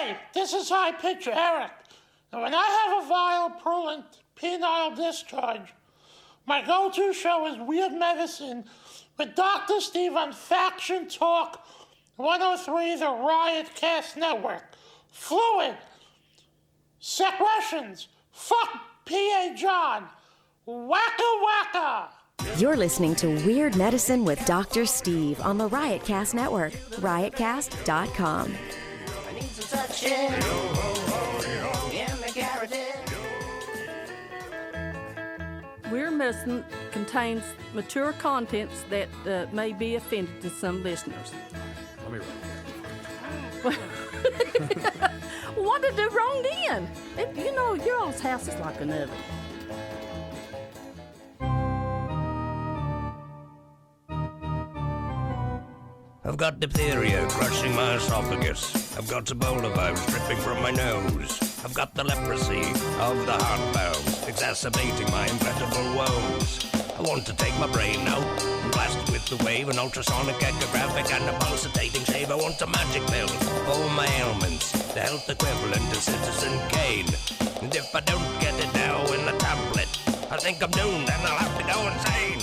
Hey, this is High Pitcher Eric. And when I have a vial purulent penile discharge, my go-to show is Weird Medicine with Dr. Steve on Faction Talk 103, the Riotcast Network. Fluid. Secretions. Fuck P.A. John. Wacka wacka. You're listening to Weird Medicine with Dr. Steve on the Riotcast Network, riotcast.com. Weird Medicine contains mature contents that may be offending to some listeners. Let me What did I do wrong then? You know, your all's house is like an oven. I've got diphtheria crushing my esophagus. I've got Ebola virus dripping from my nose. I've got the leprosy of the heart valves, exacerbating my incredible woes. I want to take my brain out and blast it with the wave, an ultrasonic, echographic, and a pulsating shave. I want a magic pill for all my ailments, the health equivalent of Citizen Kane. And if I don't get it now in the tablet, I think I'm doomed and I'll have to go insane.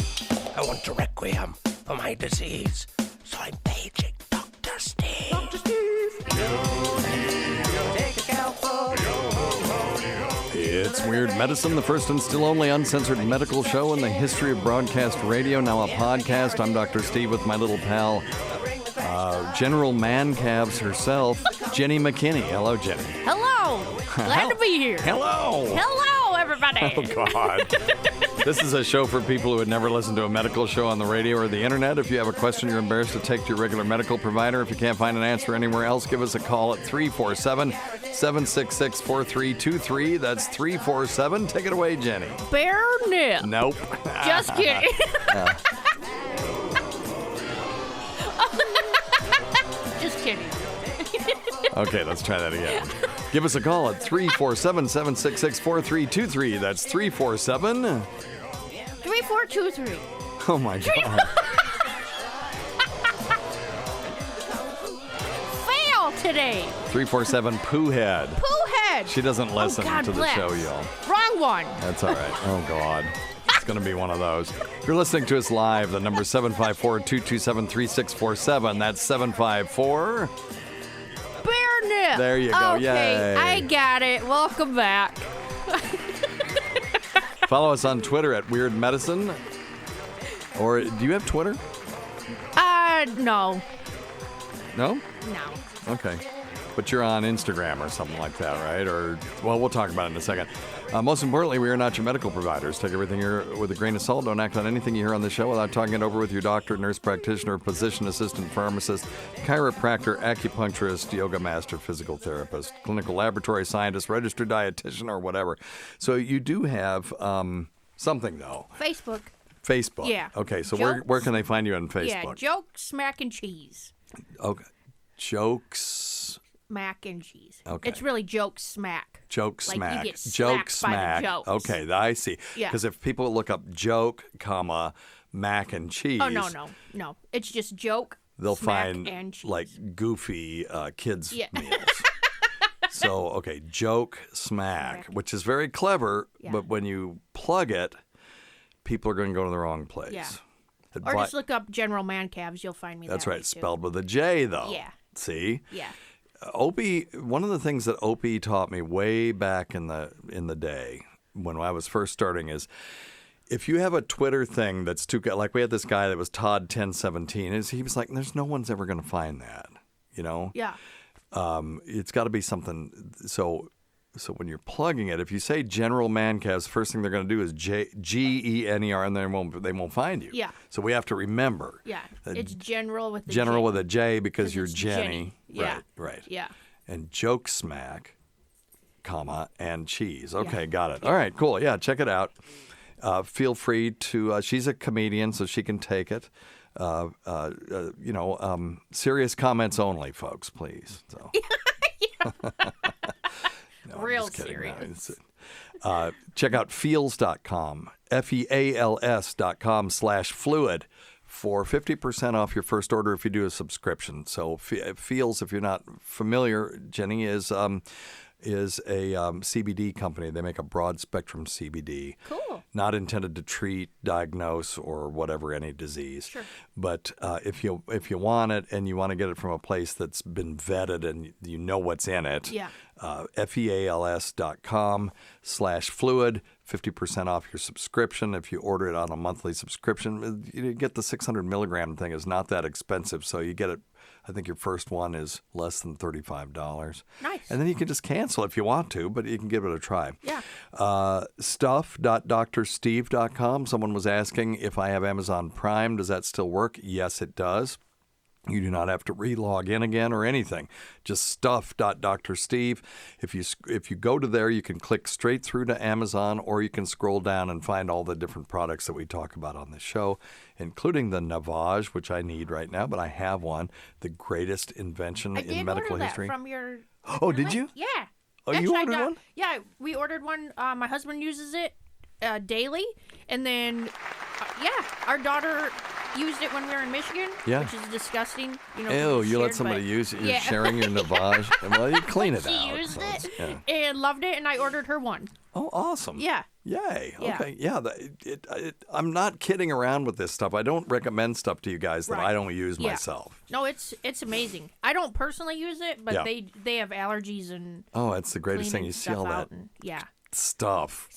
I want a requiem for my disease. So I'm paging Dr. Steve. Dr. Steve. Take a cowboy. It's Weird Medicine, the first and still only uncensored medical show in the history of broadcast radio, now a podcast. I'm Dr. Steve with my little pal, General Man Calves herself, Jenny McKinney. Hello, Jenny. Hello. Glad to be here. Hello. Hello, everybody. Oh, God. This is a show for people who had never listened to a medical show on the radio or the internet. If you have a question you're embarrassed to take to your regular medical provider, if you can't find an answer anywhere else, give us a call at 347-766-4323. That's 347. Take it away, Jenny. Bare nip. Nope. Just kidding. Just kidding. Okay, let's try that again. Give us a call at 347-766-4323. That's 347... 3423. Oh, my God. Fail today. 347 Pooh Head. Pooh head. She doesn't listen God to the bless. show, y'all. Wrong one. That's all right. Oh, God. It's going to be one of those. If you're listening to us live, the number is 754-227-3647. That's 754... Bare nip. There you go. Okay, Yay. I got it. Welcome back. Follow us on Twitter at Weird Medicine. Or do you have Twitter? No. No? No. Okay. But you're on Instagram or something like that, right? Or, well, we'll talk about it in a second. Most importantly, we are not your medical providers. Take everything here with a grain of salt. Don't act on anything you hear on the show without talking it over with your doctor, nurse practitioner, physician assistant, pharmacist, chiropractor, acupuncturist, yoga master, physical therapist, clinical laboratory scientist, registered dietitian, or whatever. So you do have something, though. Facebook. Facebook. Yeah. Okay, so Jokes. where can they find you on Facebook? Yeah, jokes, mac and cheese. Okay. Jokes. Mac and cheese. Okay. It's really joke smack. Joke Like smack. you get Joke smacked by the smack. jokes. Okay, I see. Yeah. Because if people look up joke, comma, mac and cheese. Oh, no. It's just joke, They'll smack, find and cheese. like goofy kids Yeah. meals. So, okay, joke smack, which is very clever, Yeah. but when you plug it, people are going to go to the wrong place. Yeah. Advi- Or just look up General Man Calves. You'll find me That's that way, right, too. spelled with a J, though. Yeah. See? Yeah. Opie, one of the things that Opie taught me way back in the day when I was first starting is if you have a Twitter thing that's too like we had this guy that was Todd 1017, he was like, there's no one's ever going to find that, you know? Yeah. It's got to be something. So when you're plugging it, if you say General Man Calves, the first thing they're going to do is GENER, and they won't find you. Yeah. So we have to remember. Yeah. It's General with the General J. with a J because 'Cause you're it's Jenny. Jenny. Yeah. Right. Yeah. And joke smack, comma, and cheese. Okay, Yeah. got it. All right, cool. Yeah, check it out. Feel free to, she's a comedian, so she can take it. Serious comments only, folks, please. So. No, I'm Real just kidding. serious. No, check out feals.com, FEALS.com/fluid. for 50% off your first order if you do a subscription. So Feels, if you're not familiar, Jenny, is a CBD company. They make a broad spectrum CBD. Cool. Not intended to treat, diagnose, or whatever, any disease. Sure. But if you want it and you want to get it from a place that's been vetted and you know what's in it, feals.com/fluid, 50% off your subscription. If you order it on a monthly subscription, you get the 600 milligram thing. Is not that expensive, so you get it. I think your first one is less than $35. Nice. And then you can just cancel if you want to, but you can give it a try. Yeah. Stuff.drsteve.com. Someone was asking if I have Amazon Prime. Does that still work? Yes, it does. You do not have to re-log in again or anything. Just stuff.drsteve. If you go to there, you can click straight through to Amazon, or you can scroll down and find all the different products that we talk about on the show, including the Navage, which I need right now, but I have one. The greatest invention in medical history. From your. Oh, did you? Yeah. Oh, you ordered one? Yeah, we ordered one. My husband uses it daily, and then our daughter used it when we were in Michigan, which is disgusting. You let somebody use it. You're sharing your Navage. Well, you clean it out. She used it and loved it, and I ordered her one. Oh, awesome. Yeah. Yay. Yeah. Okay. Yeah. I'm not kidding around with this stuff. I don't recommend stuff to you guys that I don't use myself. No, it's amazing. I don't personally use it, but they have allergies and. Oh, it's the greatest thing. You see all that. Stuff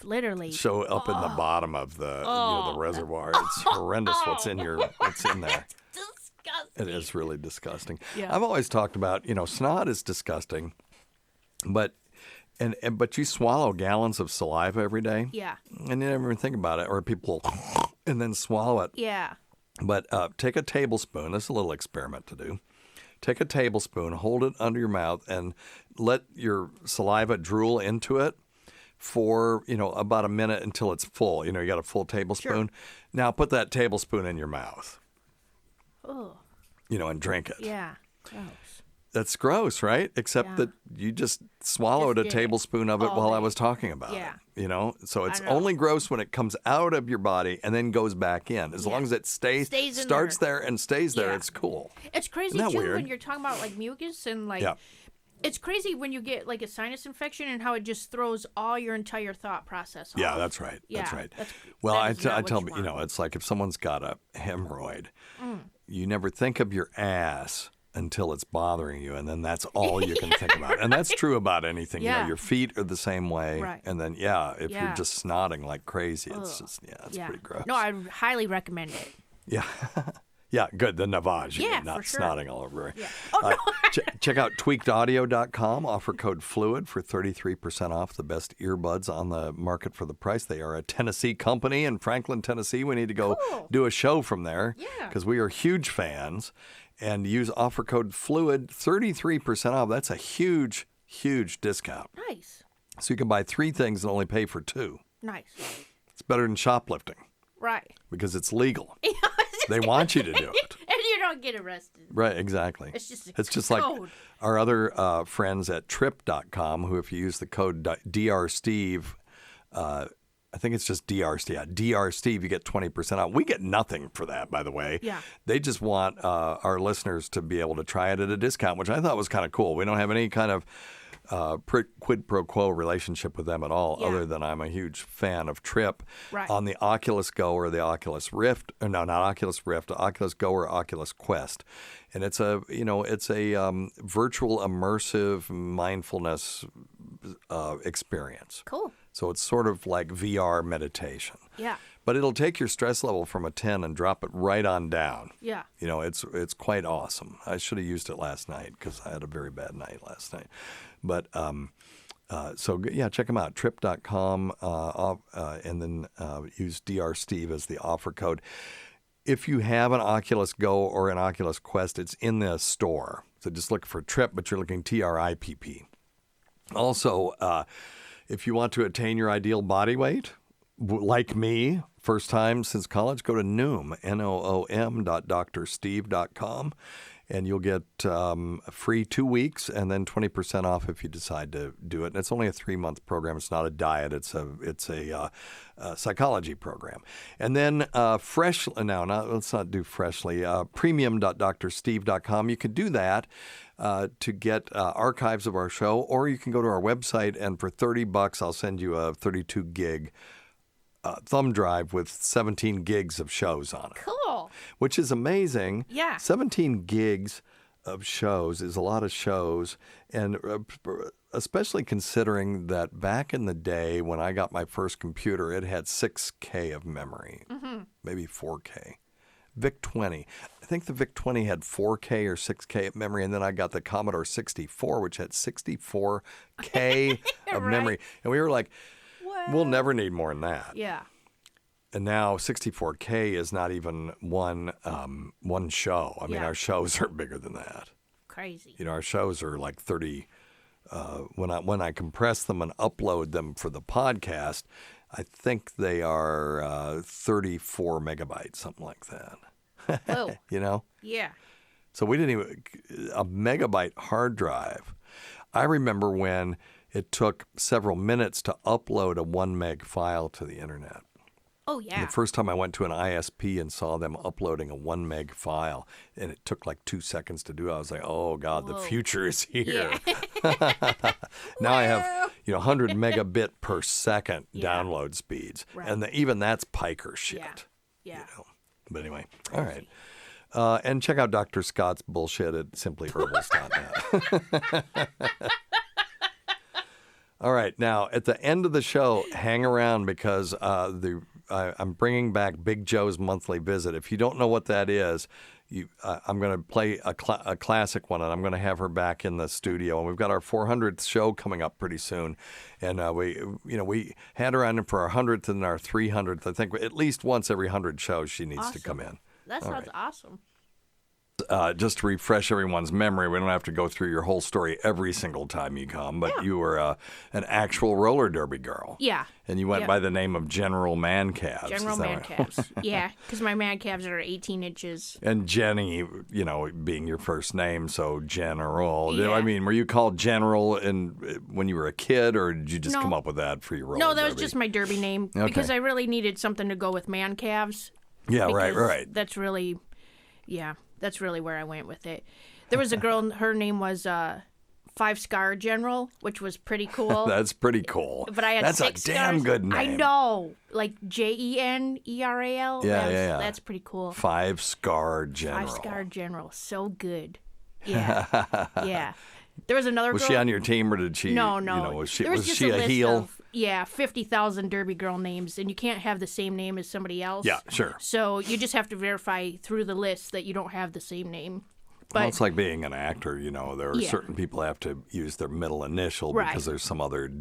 literally show up in the bottom of the the reservoir. It's horrendous what's in there. It's disgusting. It is really disgusting. Yeah. I've always talked about, snot is disgusting, but you swallow gallons of saliva every day. Yeah. And you never even think about it, or people and then swallow it. Yeah. But take a tablespoon. This is a little experiment to do. Take a tablespoon, hold it under your mouth, and let your saliva drool into it for, about a minute until it's full. You got a full tablespoon. Sure. Now put that tablespoon in your mouth. Oh. And drink it. Yeah. Gross. That's gross, right? Except that you just swallowed a tablespoon of it while I was talking about it. So it's only gross when it comes out of your body and then goes back in. As long as it starts there and stays there, it's cool. It's crazy, Isn't that too, weird? when you're talking about, mucus and, It's crazy when you get, a sinus infection and how it just throws all your entire thought process off. Yeah, that's right. Yeah, that's right. Well, I tell you, it's like if someone's got a hemorrhoid, you never think of your ass until it's bothering you, and then that's all you can think about. And that's true about anything. Yeah. Your feet are the same way. Right. And then, if you're just snotting like crazy, it's just, it's pretty gross. No, I highly recommend it. Yeah. Yeah, good. The Navage, not for sure. snotting all over. Yeah. Oh, no. Check out tweakedaudio.com. Offer code FLUID for 33% off the best earbuds on the market for the price. They are a Tennessee company in Franklin, Tennessee. We need to go do a show from there because we are huge fans. And use offer code FLUID, 33% off. That's a huge, huge discount. Nice. So you can buy 3 things and only pay for 2. Nice. It's better than shoplifting. Right. Because it's legal. They want you to do it. And you don't get arrested. Right, exactly. It's just like code. Our other friends at trip.com, who if you use the code DRSteve, I think it's just DRSteve. Yeah, DRSteve, you get 20% off. We get nothing for that, by the way. Yeah. They just want our listeners to be able to try it at a discount, which I thought was kind of cool. We don't have any kind of quid pro quo relationship with them at all, other than I'm a huge fan of Trip on the Oculus Go or the Oculus Rift. Or no, not Oculus Rift, Oculus Go or Oculus Quest. And it's a virtual immersive mindfulness experience. Cool. So it's sort of like VR meditation. Yeah. But it'll take your stress level from a 10 and drop it right on down. Yeah. It's quite awesome. I should have used it last night because I had a very bad night last night. But check them out, trip.com, and then use DRSteve as the offer code. If you have an Oculus Go or an Oculus Quest, it's in the store. So just look for Trip, but you're looking TRIPP. Also, if you want to attain your ideal body weight, like me, first time since college, go to Noom, Noom.drsteve.com. and you'll get free 2 weeks and then 20% off if you decide to do it. And it's only a 3-month program. It's not a diet. It's a psychology program. And then let's not do Freshly. Premium.drsteve.com. You can do that to get archives of our show, or you can go to our website, and for $30, I'll send you a 32 gig thumb drive with 17 gigs of shows on it. Cool. Which is amazing. Yeah. 17 gigs of shows is a lot of shows, and especially considering that back in the day when I got my first computer, it had 6K of memory, maybe 4K. VIC-20. I think the VIC-20 had 4K or 6K of memory, and then I got the Commodore 64, which had 64K of memory. And we were like, we'll never need more than that. Yeah. And now 64K is not even one show. I mean, our shows are bigger than that. Crazy. Our shows are like 30. When I compress them and upload them for the podcast, I think they are 34 megabytes, something like that. Whoa. Yeah. So we didn't even a megabyte hard drive. I remember when it took several minutes to upload a 1 meg file to the internet. Oh, yeah. The first time I went to an ISP and saw them uploading a 1 meg file, and it took like 2 seconds to do it, I was like, oh, God, the future is here. Yeah. Now I have 100 megabit per second download speeds. Right. And even that's piker shit. Yeah. But anyway, all right. And check out Dr. Scott's bullshit at simplyherbals.net. All right. Now, at the end of the show, hang around because I'm bringing back Big Joe's monthly visit. If you don't know what that is, I'm going to play a classic one, and I'm going to have her back in the studio. And we've got our 400th show coming up pretty soon, and we had her on for our 100th and our 300th. I think at least once every 100 shows she needs to come in. That sounds awesome. Just to refresh everyone's memory, we don't have to go through your whole story every single time you come, but you were an actual roller derby girl. Yeah. And you went by the name of General Man Calves. General Man Calves. Yeah, because my man calves are 18 inches. And Jenny, being your first name, so General. Yeah. I mean, were you called General when you were a kid, or did you just come up with that for your roller derby? No, that was just my derby name because I really needed something to go with man calves. Yeah, right. That's really where I went with it. There was a girl, her name was 5-Scar General, which was pretty cool. That's pretty cool. But I had That's 6 a damn scars. good name. I know. Like Jeneral. Yeah. That's pretty cool. 5-Scar General. 5-Scar General. So good. Yeah. Yeah. There was another girl. Was she on your team, or did she? No. Was There was she a list heel? Of, 50,000 derby girl names, and you can't have the same name as somebody else. Yeah, sure. So you just have to verify through the list that you don't have the same name. But, Well, it's like being an actor. There are certain people have to use their middle initial because there's some other,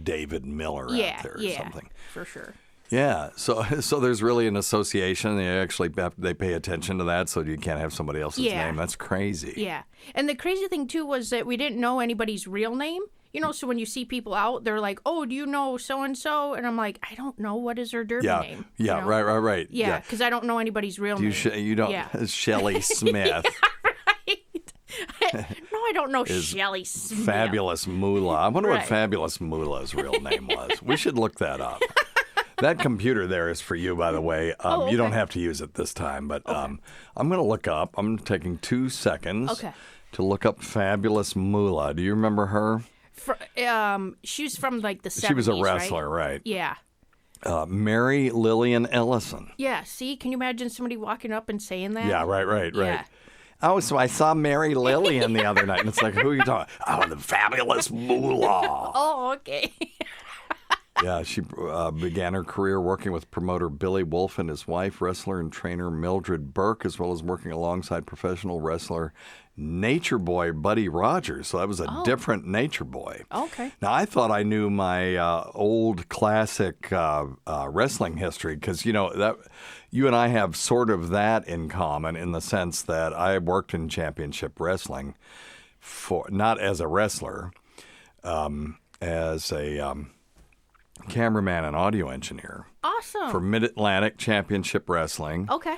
David Miller out there or something. For sure. Yeah, so there's really an association. They pay attention to that, so you can't have somebody else's name. That's crazy. Yeah, and the crazy thing too was that we didn't know anybody's real name. So when you see people out, they're like, "Oh, do you know so and so?" And I'm like, "I don't know. What is her derby name?" Yeah, right. Yeah, because I don't know anybody's real name. You don't. Yeah. Shelley Smith. No, I don't know Shelley Smith. Fabulous Moolah. I wonder what Fabulous Moolah's real name was. We should look that up. That computer there is for you, by the way. Okay. You don't have to use it this time, but I'm going to look up. I'm taking 2 seconds to look up Fabulous Moolah. Do you remember her? She was from like the 70s, She was a wrestler, right? Yeah. Mary Lillian Ellison. Yeah, see? Can you imagine somebody walking up and saying that? Yeah, right. Yeah. Oh, so I saw Mary Lillian the other night, and it's like, who are you talking? Oh, the Fabulous Moolah. Oh, okay. Yeah, she began her career working with promoter Billy Wolf and his wife, wrestler and trainer Mildred Burke, as well as working alongside professional wrestler Nature Boy Buddy Rogers. So that was a different Nature Boy. Okay. Now, I thought I knew my old classic wrestling history because, that you and I have sort of that in common in the sense that I worked in championship wrestling, not as a wrestler, as a cameraman and audio engineer. Awesome. For Mid-Atlantic Championship Wrestling. Okay.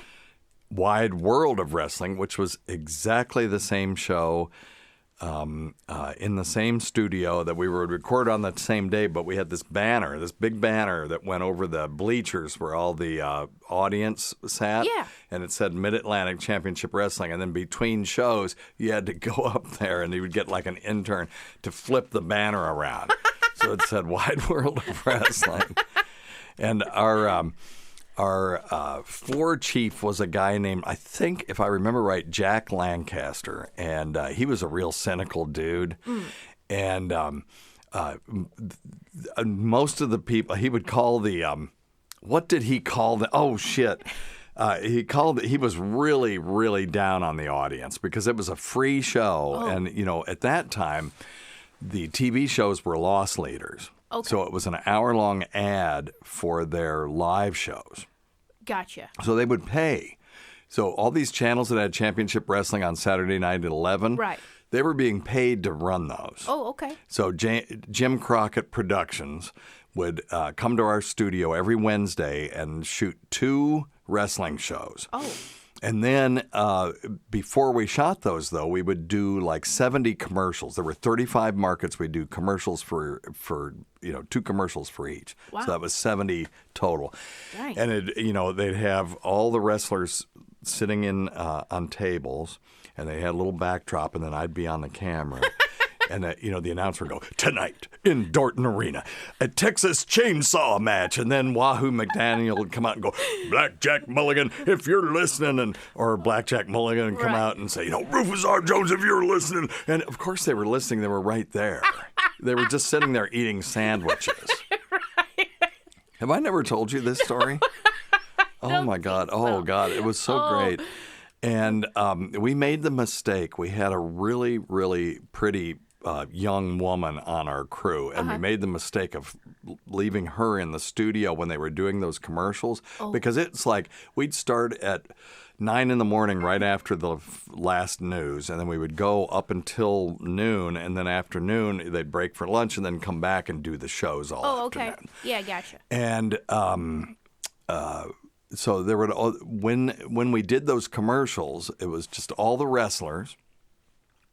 Wide World of Wrestling, which was exactly the same show in the same studio that we would record on that same day, but we had this big banner that went over the bleachers where all the audience sat. Yeah. And it said Mid-Atlantic Championship Wrestling. And then between shows, you had to go up there and you would get like an intern to flip the banner around. So it said Wide World of Wrestling. And our floor chief was a guy named, I think, if I remember right, Jack Lancaster. And he was a real cynical dude. And most of the people, he would call the, what did he call the, oh, shit. He was really, really down on the audience because it was a free show. Oh. And, at that time, the TV shows were loss leaders. Okay. So it was an hour-long ad for their live shows. Gotcha. So they would pay. So all these channels that had Championship Wrestling on Saturday night at 11, Right. they were being paid to run those. Oh, okay. So Jim Crockett Productions would come to our studio every Wednesday and shoot 2 wrestling shows. Oh. And then before we shot those, though, we would do like 70 commercials. There were 35 markets. We'd do commercials for 2 commercials for each. Wow. So that was 70 total. Dang. And they'd have all the wrestlers sitting in on tables, and they had a little backdrop, and then I'd be on the camera. And the announcer would go, tonight in Dorton Arena, a Texas chainsaw match. And then Wahoo McDaniel would come out and go, Blackjack Mulligan, if you're listening. Or Blackjack Mulligan would come out and say, Rufus R. Jones, if you're listening. And, of course, they were listening. They were right there. They were just sitting there eating sandwiches. Have I never told you this story? Oh, my God. Oh, God. It was so great. And we made the mistake. We had a really, really pretty young woman on our crew, and we made the mistake of leaving her in the studio when they were doing those commercials because it's like we'd start at 9 a.m. right after the last news, and then we would go up until noon, and then after noon they'd break for lunch and then come back and do the shows all afternoon. Okay. Yeah, gotcha. And so there would when we did those commercials, it was just all the wrestlers.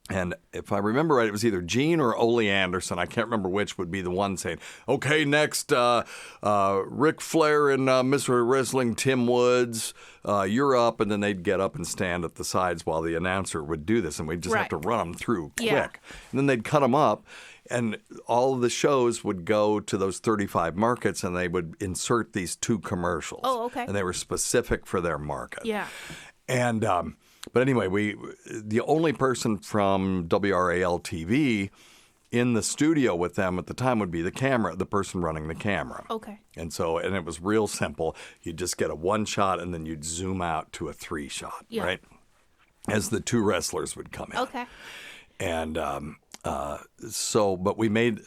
And if I remember right, it was either Gene or Ole Anderson. I can't remember which would be the one saying, okay, next, Ric Flair and Mr. Wrestling, Tim Woods, you're up. And then they'd get up and stand at the sides while the announcer would do this. And we'd just have to run them through quick. Yeah. And then they'd cut them up. And all of the shows would go to those 35 markets, and they would insert these 2 commercials. Oh, okay. And they were specific for their market. Yeah. And but anyway, the only person from WRAL-TV in the studio with them at the time would be the person running the camera. Okay. And it was real simple. You'd just get a 1 shot, and then you'd zoom out to a 3 shot, right? As the 2 wrestlers would come in. Okay. And but we made,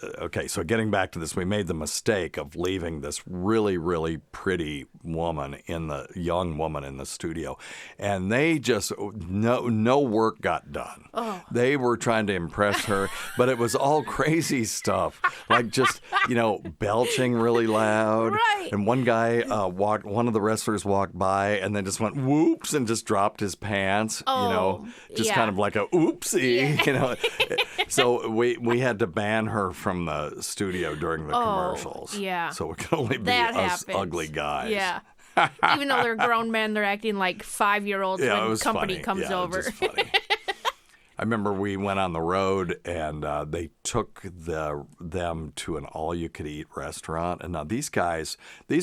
so getting back to this, we made the mistake of leaving this really, really pretty young woman in the studio. And they just, no work got done. Oh. They were trying to impress her, but it was all crazy stuff, like just, belching really loud. Right. And one guy one of the wrestlers walked by and then just went whoops and just dropped his pants, kind of like a oopsie, So we had to ban her from the studio during the commercials. Yeah. So it could only be us ugly guys. Yeah. Even though they're grown men, they're acting like 5-year-olds when company comes over. It was just funny. I remember we went on the road and they took them to an all-you-could-eat restaurant. And now these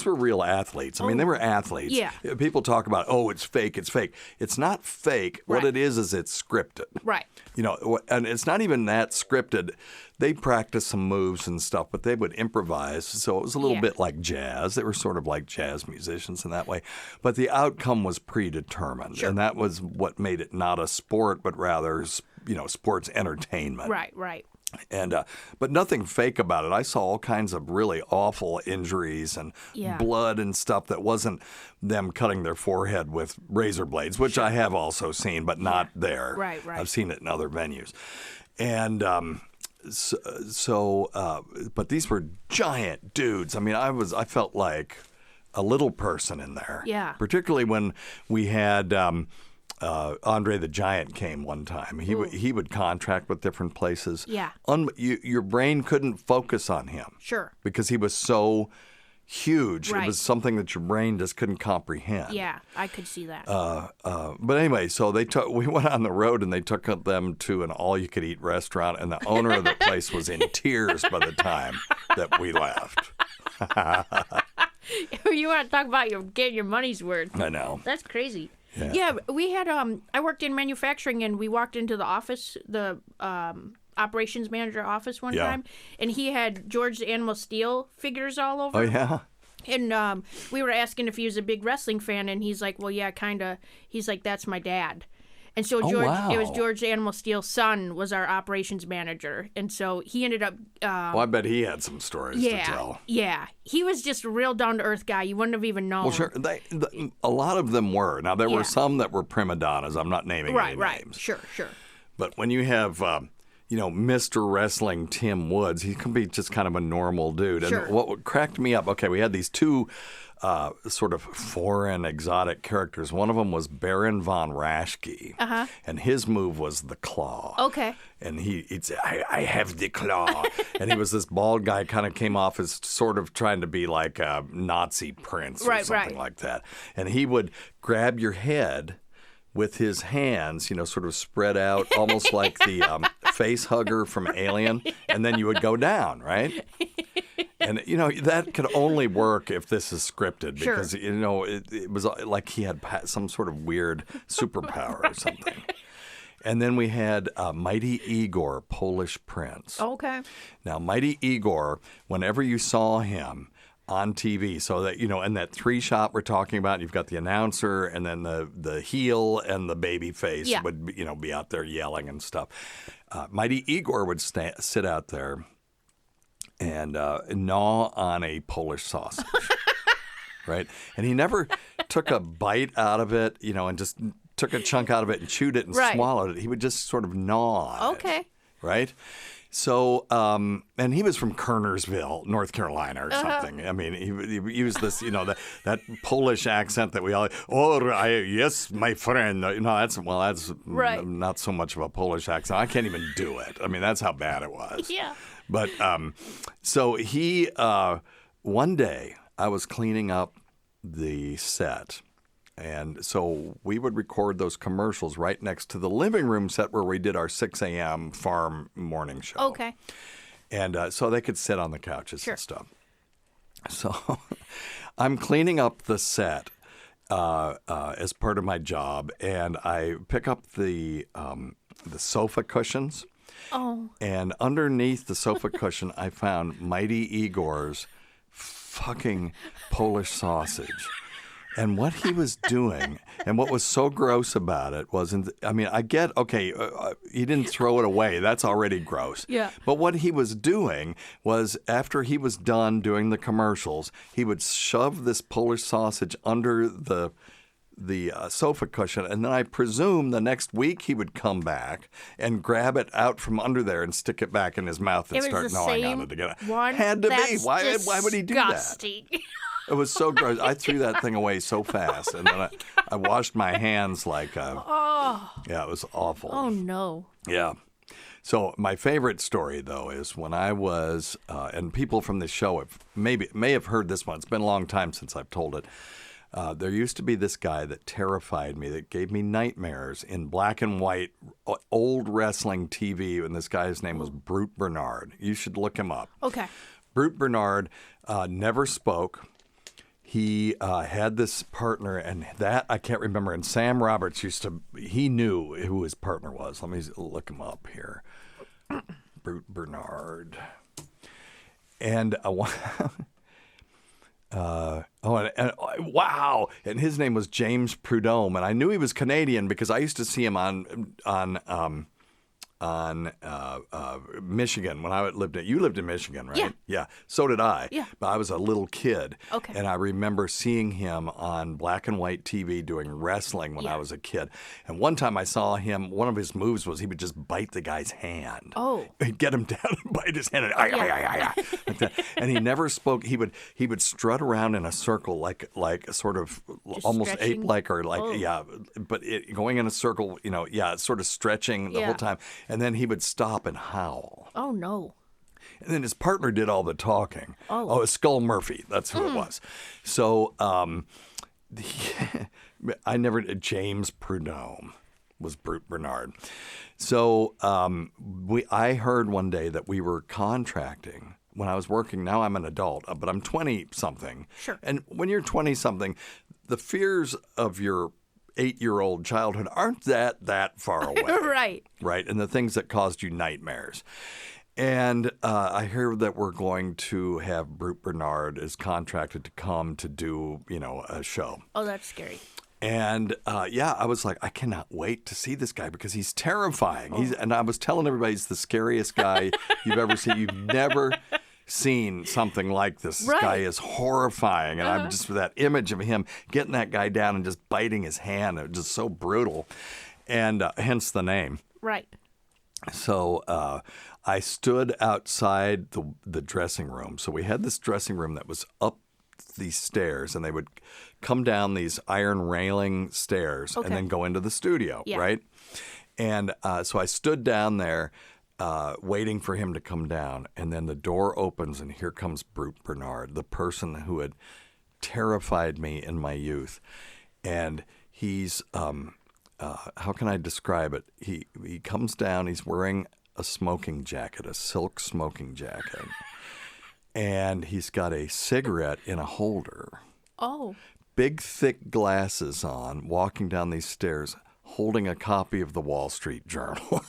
were real athletes. I mean, they were athletes. Yeah. People talk about, it's fake, it's fake. It's not fake. Right. What it is it's scripted. Right. And it's not even that scripted. They practiced some moves and stuff, but they would improvise. So it was a little bit like jazz. They were sort of like jazz musicians in that way. But the outcome was predetermined. Sure. And that was what made it not a sport, but rather, sports entertainment. Right. And but nothing fake about it. I saw all kinds of really awful injuries and blood and stuff that wasn't them cutting their forehead with razor blades, which I have also seen, but not there. Right. I've seen it in other venues. And but these were giant dudes. I mean, I felt like a little person in there. Yeah. Particularly when we had Andre the Giant came one time. He would contract with different places. Yeah. Your brain couldn't focus on him. Sure. Because he was so huge. Right. It was something that your brain just couldn't comprehend. Yeah, I could see that. But anyway, so we went on the road and they took them to an all-you-could-eat restaurant, and the owner of the place was in tears by the time that we left. You want to talk about getting your money's worth? I know. That's crazy. Yeah. We had I worked in manufacturing, and we walked into the office, the operations manager office one time, and he had George the Animal Steel figures all over. Oh yeah. And we were asking if he was a big wrestling fan, and he's like, "Well, yeah, kind of." He's like, "That's my dad." And so George, it was George the Animal Steel's son was our operations manager, and so he ended up. Well, I bet he had some stories to tell. Yeah, he was just a real down to earth guy. You wouldn't have even known. Well, sure. A lot of them were. Now there were some that were prima donnas. I'm not naming any names. Sure. But when you have. Mr. Wrestling Tim Woods, he can be just kind of a normal dude. And what cracked me up, we had these two sort of foreign, exotic characters. One of them was Baron von Raschke, and his move was the claw. Okay. And he'd say, I have the claw. And he was this bald guy, kind of came off as sort of trying to be like a Nazi prince or something like that. And he would grab your head with his hands, sort of spread out, almost like the face hugger from Alien, and then you would go down, right? And, that could only work if this is scripted because, it was like he had some sort of weird superpower or something. And then we had Mighty Igor, Polish prince. Okay. Now, Mighty Igor, whenever you saw him on TV, so that, in that three shot we're talking about, you've got the announcer and then the heel and the baby face would, be out there yelling and stuff. Mighty Igor would sit out there and gnaw on a Polish sausage, right? And he never took a bite out of it, and just took a chunk out of it and chewed it and swallowed it. He would just sort of gnaw on it, right? So, and he was from Kernersville, North Carolina or something. I mean, he used this, that Polish accent that we all, yes, my friend. That's not so much of a Polish accent. I can't even do it. I mean, that's how bad it was. Yeah. But, so he, one day I was cleaning up the set. And so we would record those commercials right next to the living room set where we did our 6 a.m. farm morning show. Okay. And so they could sit on the couches and stuff. So I'm cleaning up the set as part of my job, and I pick up the sofa cushions. Oh. And underneath the sofa cushion, I found Mighty Igor's fucking Polish sausage. And what he was doing, and what was so gross about it wasn't, I get, he didn't throw it away. That's already gross. Yeah. But what he was doing was, after he was done doing the commercials, he would shove this Polish sausage under the sofa cushion, and then I presume the next week he would come back and grab it out from under there and stick it back in his mouth and start gnawing on it again. Had to be. Why would he do that? It was so gross. I threw that thing away so fast, and then I washed my hands like yeah, it was awful. Oh no. Yeah. So my favorite story, though, is when I was, and people from this show may have heard this one. It's been a long time since I've told it. There used to be this guy that terrified me, that gave me nightmares in black and white, old wrestling TV, and this guy's name was Brute Bernard. You should look him up. Okay. Brute Bernard never spoke. He had this partner, and that I can't remember. And Sam Roberts he knew who his partner was. Let me look him up here. Brute Bernard. And wow! And his name was James Prudhomme, and I knew he was Canadian because I used to see him on on Michigan when I lived you lived in Michigan, right? Yeah. Yeah. So did I. Yeah. But I was a little kid. Okay. And I remember seeing him on black and white TV doing wrestling when I was a kid. And one time I saw him, one of his moves was he would just bite the guy's hand. Oh. He'd get him down and bite his hand. Like that. And he never spoke. He would strut around in a circle like sort of Just almost stretching? ape-like or like, Oh. but going in a circle, sort of stretching the whole time. And then he would stop and howl. Oh, no. And then his partner did all the talking. Oh. It's Skull Murphy. That's who it was. So James Prudhomme was Brute Bernard. So I heard one day that we were contracting when I was working. Now I'm an adult, but I'm 20-something. Sure. And when you're 20-something, the fears of your 8-year-old childhood aren't that far away. Right. Right. And the things that caused you nightmares. And I hear that we're going to have Brute Bernard is contracted to come to do, a show. Oh, that's scary. And I was like, I cannot wait to see this guy because he's terrifying. And I was telling everybody he's the scariest guy you've ever seen. You've never seen something like this. This guy is horrifying. And I'm just that image of him getting that guy down and just biting his hand. It was just so brutal. And hence the name. Right. So I stood outside the dressing room. So we had this dressing room that was up these stairs, and they would come down these iron railing stairs and then go into the studio, right? And so I stood down there waiting for him to come down, and then the door opens, and here comes Brute Bernard, the person who had terrified me in my youth. And he's, how can I describe it? He comes down, he's wearing a smoking jacket, a silk smoking jacket. And he's got a cigarette in a holder. Oh. Big, thick glasses on, walking down these stairs, holding a copy of the Wall Street Journal.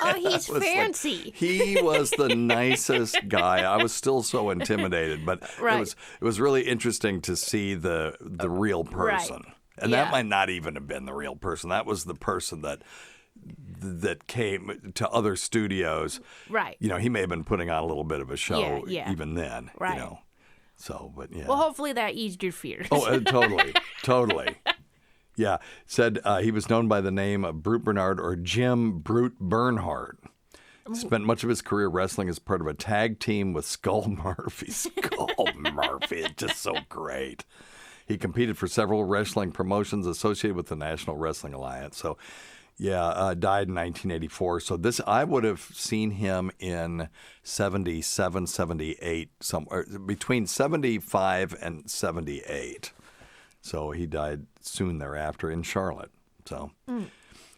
Oh, he's fancy. He was the nicest guy. I was still so intimidated, but it was really interesting to see the real person. Right. And that might not even have been the real person. That was the person that came to other studios. Right. He may have been putting on a little bit of a show even then. Right. So, but yeah. Well, hopefully that eased your fears. Oh, totally. Yeah. Said he was known by the name of Brute Bernard or Jim Brute Bernhardt. Spent much of his career wrestling as part of a tag team with Skull Murphy. Skull Murphy, it's just so great. He competed for several wrestling promotions associated with the National Wrestling Alliance. So, died in 1984. So I would have seen him in 77, 78, somewhere between 75 and 78. So he died soon thereafter in Charlotte. So,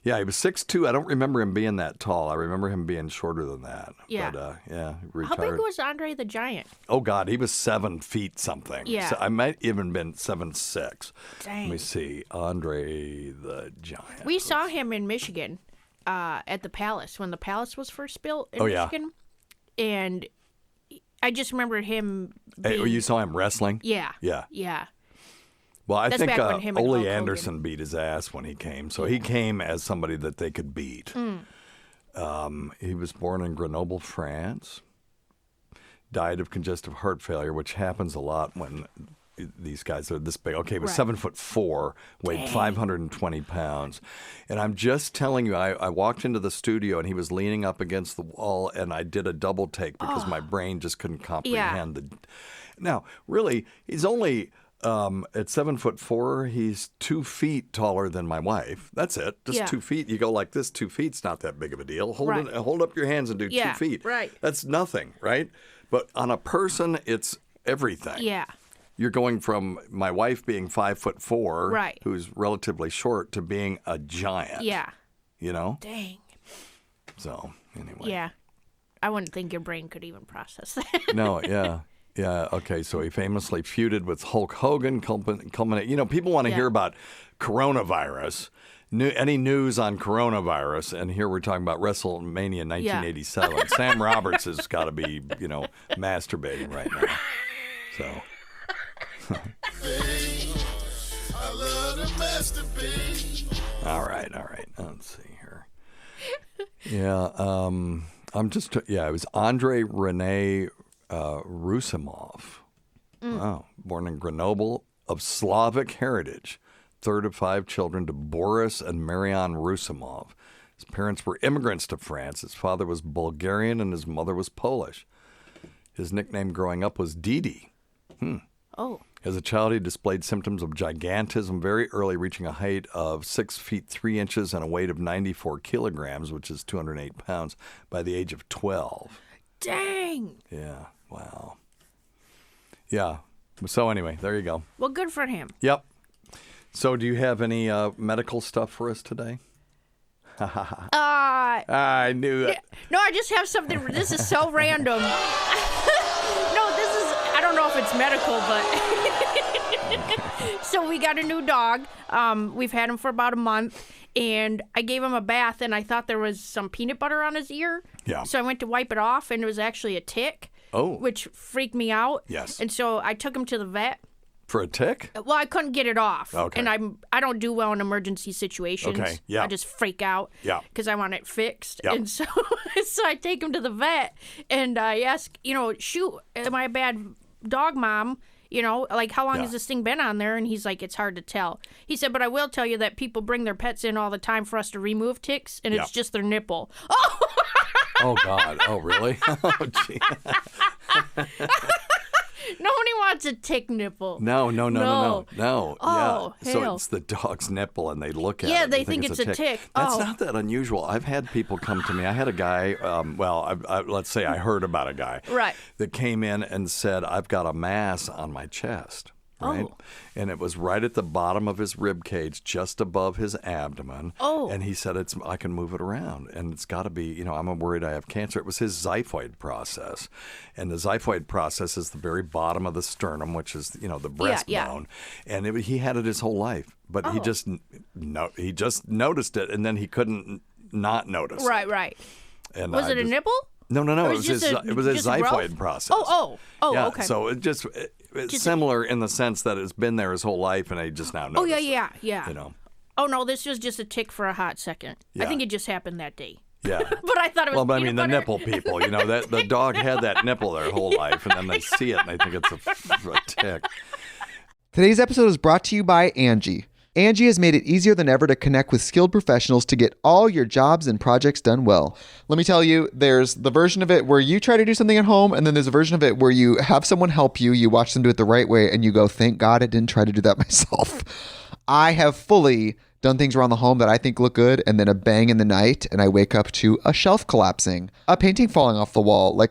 yeah, he was 6'2". I don't remember him being that tall. I remember him being shorter than that. Yeah. But, retired. How big was Andre the Giant? Oh, God, he was 7 feet something. Yeah. So I might even been 7'6". Dang. Let me see. Andre the Giant. We saw him in Michigan at the Palace when the Palace was first built in Michigan. And I just remember him being... you saw him wrestling? Yeah. Yeah. Yeah. Well, I That's think back when him and Ole Hulk Anderson beat his ass when he came. So he came as somebody that they could beat. He was born in Grenoble, France. Died of congestive heart failure, which happens a lot when these guys are this big. Okay, he was 7'4", weighed 520 pounds. And I'm just telling you, I walked into the studio and he was leaning up against the wall, and I did a double take because my brain just couldn't comprehend the. Now, really, he's only. At 7'4", he's 2 feet taller than my wife. That's it. Just 2 feet. You go like this, 2 feet's not that big of a deal. Hold up your hands and do 2 feet. Right. That's nothing, right? But on a person, it's everything. Yeah. You're going from my wife being 5'4", who's relatively short, to being a giant. Yeah. Dang. So, anyway. Yeah. I wouldn't think your brain could even process that. No, yeah. Yeah, okay, so he famously feuded with Hulk Hogan, culminate. People want to hear about coronavirus, any news on coronavirus, and here we're talking about WrestleMania in 1987. Yeah. Sam Roberts has got to be, masturbating right now. So. I love to masturbate. All right. Let's see here. Yeah. It was Andrei Rene Rusimov. Wow. Born in Grenoble, of Slavic heritage. Third of 5 children to Boris and Marianne Rusimov. His parents were immigrants to France. His father was Bulgarian and his mother was Polish. His nickname growing up was Didi. Oh. As a child, he displayed symptoms of gigantism very early, reaching a height of 6 feet 3 inches and a weight of 94 kilograms, which is 208 pounds, by the age of 12. Dang. Yeah, wow. Yeah, so anyway, there you go. Well, good for him. Yep. So do you have any medical stuff for us today? I knew it. No, I just have something. This is so random. I don't know if it's medical, but so we got a new dog. We've had him for about a month, and I gave him a bath, and I thought there was some peanut butter on his ear. Yeah. So I went to wipe it off, and it was actually a tick. Oh. Which freaked me out. Yes. And so I took him to the vet. For a tick? Well, I couldn't get it off. Okay. And I don't do well in emergency situations. Okay, yeah. I just freak out. Yeah. Because I want it fixed. Yeah. And so I take him to the vet, and I ask, shoot, am I a bad dog mom? Like, how long has this thing been on there? And he's like, it's hard to tell. He said, but I will tell you that people bring their pets in all the time for us to remove ticks, and it's just their nipple. Oh! Oh, God. Oh, really? Oh, gee. Nobody wants a tick nipple. No. Oh, Yeah. So hell. it's the dog's nipple, and they look at it. Yeah, and they think it's a tick. That's Oh. not that unusual. I've had people come to me. I had a guy, let's say I heard about a guy. Right. That came in and said, I've got a mass on my chest. Right? Oh. And it was right at the bottom of his rib cage, just above his abdomen. Oh. And he said, I can move it around. And it's got to be, I'm worried I have cancer. It was his xiphoid process. And the xiphoid process is the very bottom of the sternum, which is, the breastbone. And he had it his whole life. But he just noticed it, and then he couldn't not notice Right, it. right. And Was it a nipple? No. Or It was his xiphoid growth? process. Oh, yeah, okay. So it's similar in the sense that it's been there his whole life, and he just now noticed. Oh, yeah. Oh, no, this was just a tick for a hot second. Yeah. I think it just happened that day. Yeah. But I thought it was Well, but I mean, peanut the butter. nipple people, that the dog had that nipple their whole life, and then they see it, and they think it's a tick. Today's episode is brought to you by Angie. Angie has made it easier than ever to connect with skilled professionals to get all your jobs and projects done well. Let me tell you, there's the version of it where you try to do something at home, and then there's a version of it where you have someone help you, you watch them do it the right way, and you go, thank God I didn't try to do that myself. I have fully done things around the home that I think look good, and then a bang in the night, and I wake up to a shelf collapsing, a painting falling off the wall.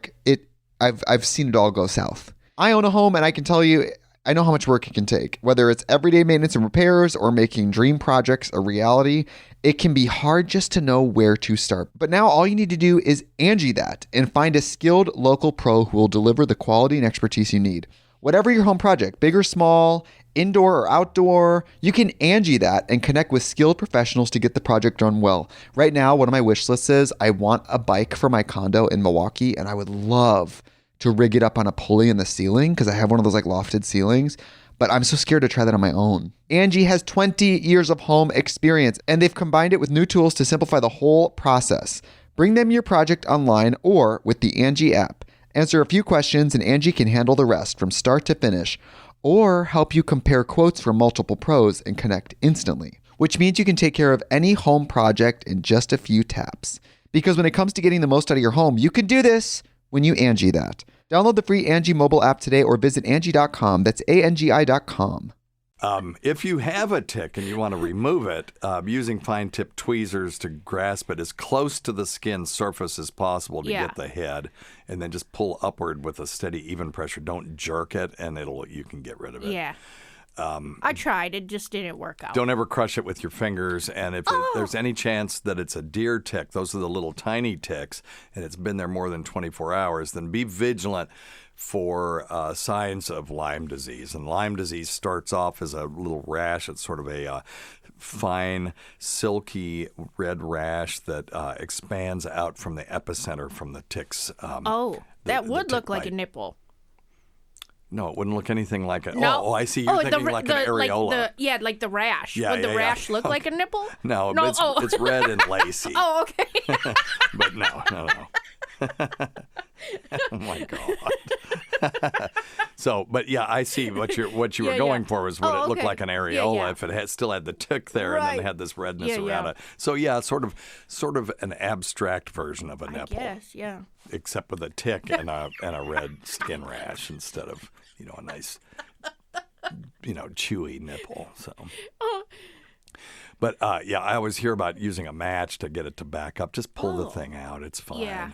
I've seen it all go south. I own a home, and I can tell you, I know how much work it can take. Whether it's everyday maintenance and repairs or making dream projects a reality, it can be hard just to know where to start. But now all you need to do is Angie that and find a skilled local pro who will deliver the quality and expertise you need. Whatever your home project, big or small, indoor or outdoor, you can Angie that and connect with skilled professionals to get the project done well. Right now, one of my wish lists is I want a bike for my condo in Milwaukee, and I would love to rig it up on a pulley in the ceiling because I have one of those lofted ceilings, but I'm so scared to try that on my own. Angie has 20 years of home experience, and they've combined it with new tools to simplify the whole process. Bring them your project online or with the Angie app. Answer a few questions and Angie can handle the rest from start to finish, or help you compare quotes from multiple pros and connect instantly, which means you can take care of any home project in just a few taps. Because when it comes to getting the most out of your home, you can do this when you Angie that. Download the free Angie mobile app today or visit Angie.com. That's ANGI.com. If you have a tick and you want to remove it, using fine-tip tweezers to grasp it as close to the skin surface as possible to get the head, and then just pull upward with a steady, even pressure. Don't jerk it, and you can get rid of it. Yeah. I tried. It just didn't work out. Don't ever crush it with your fingers. And if there's any chance that it's a deer tick, those are the little tiny ticks, and it's been there more than 24 hours, then be vigilant for signs of Lyme disease. And Lyme disease starts off as a little rash. It's sort of a fine, silky red rash that expands out from the epicenter from the ticks. That would look like a nipple. No, it wouldn't look anything like a. No. Oh, I see. You're thinking like an areola. Like the rash. Yeah, Would the rash look like a nipple? No, but it's red and lacy. Oh, okay. But no. Oh my God. So, but yeah, I see what you were going for was would it look like an areola if it still had the tick there and then had this redness around it. So yeah, sort of an abstract version of a nipple. Yes, yeah. Except with a tick and a red skin rash instead of a nice chewy nipple. So. But yeah, I always hear about using a match to get it to back up. Just pull the thing out. It's fine. Yeah.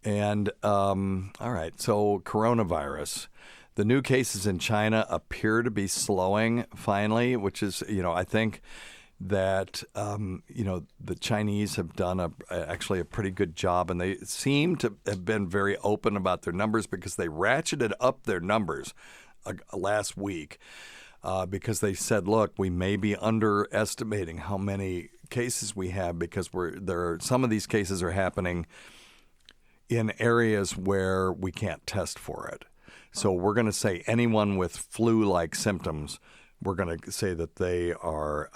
And all right, so coronavirus. The new cases in China appear to be slowing finally, which is, I think that, the Chinese have done actually a pretty good job. And they seem to have been very open about their numbers because they ratcheted up their numbers last week because they said, look, we may be underestimating how many cases we have because some of these cases are happening in areas where we can't test for it. So we're going to say anyone with flu-like symptoms, we're going to say that they are,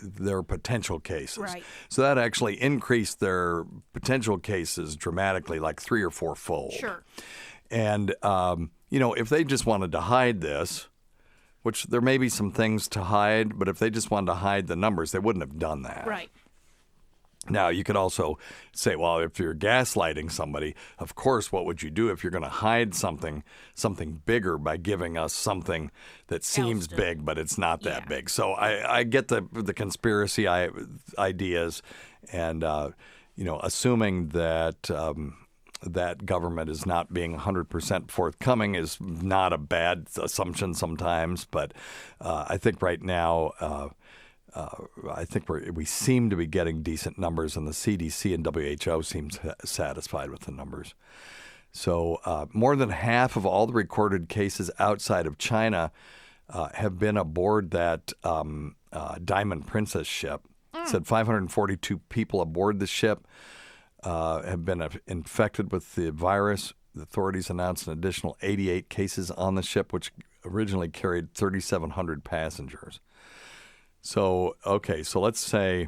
they're potential cases. Right. So that actually increased their potential cases dramatically, like 3 or 4-fold. Sure. And, if they just wanted to hide this, which there may be some things to hide, but if they just wanted to hide the numbers, they wouldn't have done that. Right. Now, you could also say, well, if you're gaslighting somebody, of course, what would you do if you're going to hide something bigger by giving us something that seems big, but it's not that big? So I get the conspiracy ideas and, assuming that that government is not being 100% forthcoming is not a bad assumption sometimes. But I think right now I think we seem to be getting decent numbers, and the CDC and WHO seem satisfied with the numbers. So more than half of all the recorded cases outside of China have been aboard that Diamond Princess ship. It said 542 people aboard the ship have been infected with the virus. The authorities announced an additional 88 cases on the ship, which originally carried 3,700 passengers. So, okay, so let's say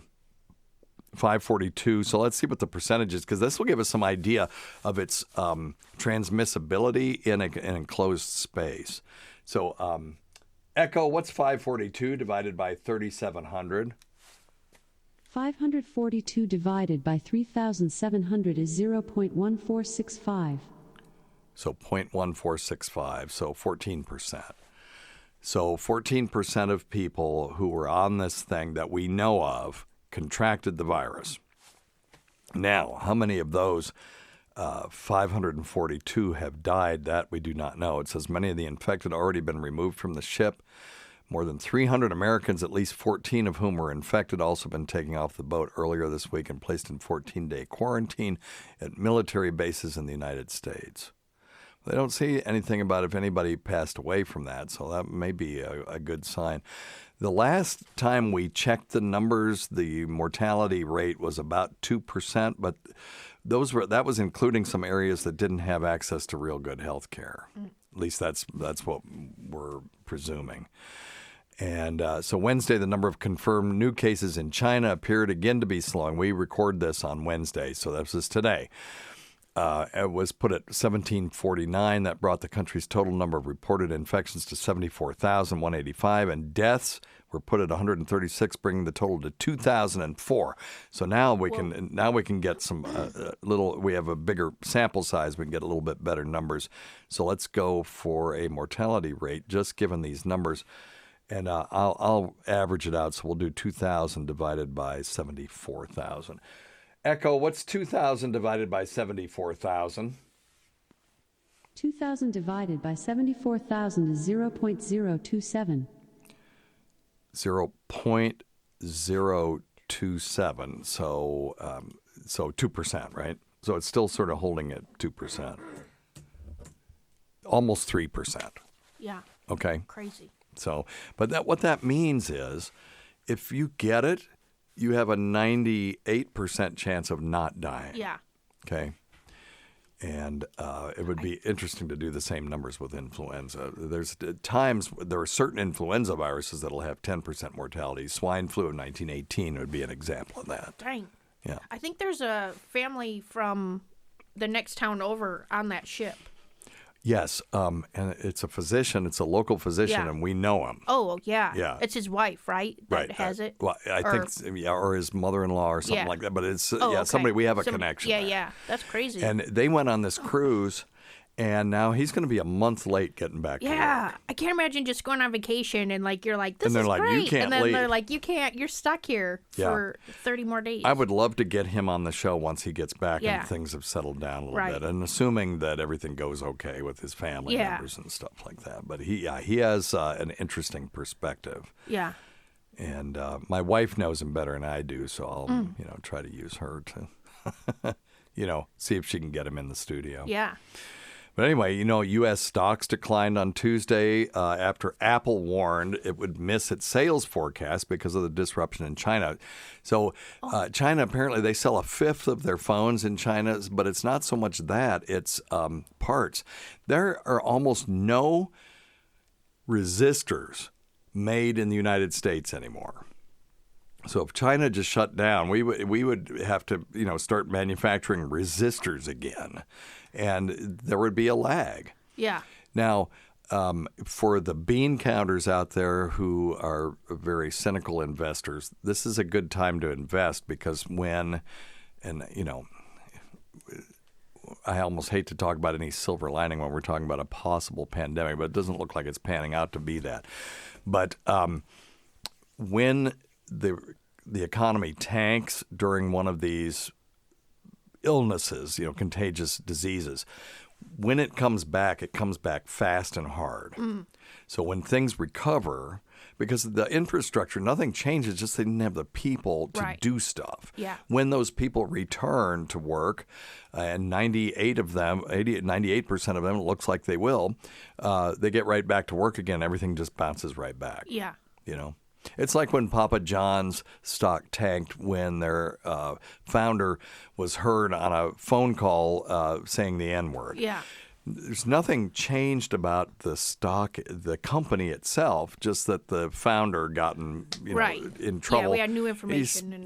542. So let's see what the percentage is, because this will give us some idea of its transmissibility in an enclosed space. So, Echo, what's 542 divided by 3,700? 542 divided by 3,700 is 0.1465. So 0.1465, so 14%. So 14% of people who were on this thing that we know of contracted the virus. Now, how many of those 542 have died? That we do not know. It says many of the infected already been removed from the ship. More than 300 Americans, at least 14 of whom were infected, also been taken off the boat earlier this week and placed in 14-day quarantine at military bases in the United States. They don't say anything about if anybody passed away from that, so that may be a good sign. The last time we checked the numbers, the mortality rate was about 2%, but that was including some areas that didn't have access to real good health care. At least that's what we're presuming. And so Wednesday, the number of confirmed new cases in China appeared again to be slowing. We record this on Wednesday, so this is today. It was put at 1,749. That brought the country's total number of reported infections to 74,185, and deaths were put at 136, bringing the total to 2,004. So now we can get some we have a bigger sample size. We can get a little bit better numbers. So let's go for a mortality rate just given these numbers, and I'll average it out. So we'll do 2,000 divided by 74,000. Echo, what's 2,000 divided by 74,000? 2,000 divided by 74,000 is 0.027. 0.027. So 2%, right? So it's still sort of holding at 2%. Almost 3%. Yeah. Okay. Crazy. So, but what that means is if you get it, you have a 98% chance of not dying. Yeah. Okay. And it would be interesting to do the same numbers with influenza. There's times there are certain influenza viruses that'll have 10% mortality. Swine flu in 1918 would be an example of that. Dang. Yeah. I think there's a family from the next town over on that ship. Yes, and it's a physician. It's a local physician, and we know him. Oh, yeah. Yeah. It's his wife, right? That has it? Well, I think, or his mother-in-law or something like that. But it's somebody we have a connection. Yeah, there. yeah. That's crazy. And they went on this cruise, and now he's going to be a month late getting back to work. Yeah, I can't imagine just going on vacation and you're like, this and they're is like, great. You can't and then leave. they're like, you can't. You're stuck here for 30 more days. I would love to get him on the show once he gets back and things have settled down a little bit, and assuming that everything goes okay with his family members and stuff like that. But he has an interesting perspective. Yeah. And my wife knows him better than I do, so I'll try to use her to see if she can get him in the studio. Yeah. But anyway, U.S. stocks declined on Tuesday after Apple warned it would miss its sales forecast because of the disruption in China. So China, apparently, they sell a fifth of their phones in China, but it's not so much that. It's parts. There are almost no resistors made in the United States anymore. So if China just shut down, we would have to start manufacturing resistors again, and there would be a lag. Yeah. Now, for the bean counters out there who are very cynical investors, this is a good time to invest because I almost hate to talk about any silver lining when we're talking about a possible pandemic, but it doesn't look like it's panning out to be that. But when the economy tanks during one of these illnesses, contagious diseases, when it comes back fast and hard. So when things recover, because the infrastructure, nothing changes, just they didn't have the people to do stuff. Yeah. When those people return to work, and 98% of them, it looks like they will, they get right back to work again. Everything just bounces right back. Yeah. It's like when Papa John's stock tanked when their founder was heard on a phone call saying the N-word. Yeah. There's nothing changed about the stock, the company itself, just that the founder gotten in trouble. Yeah, we had new information.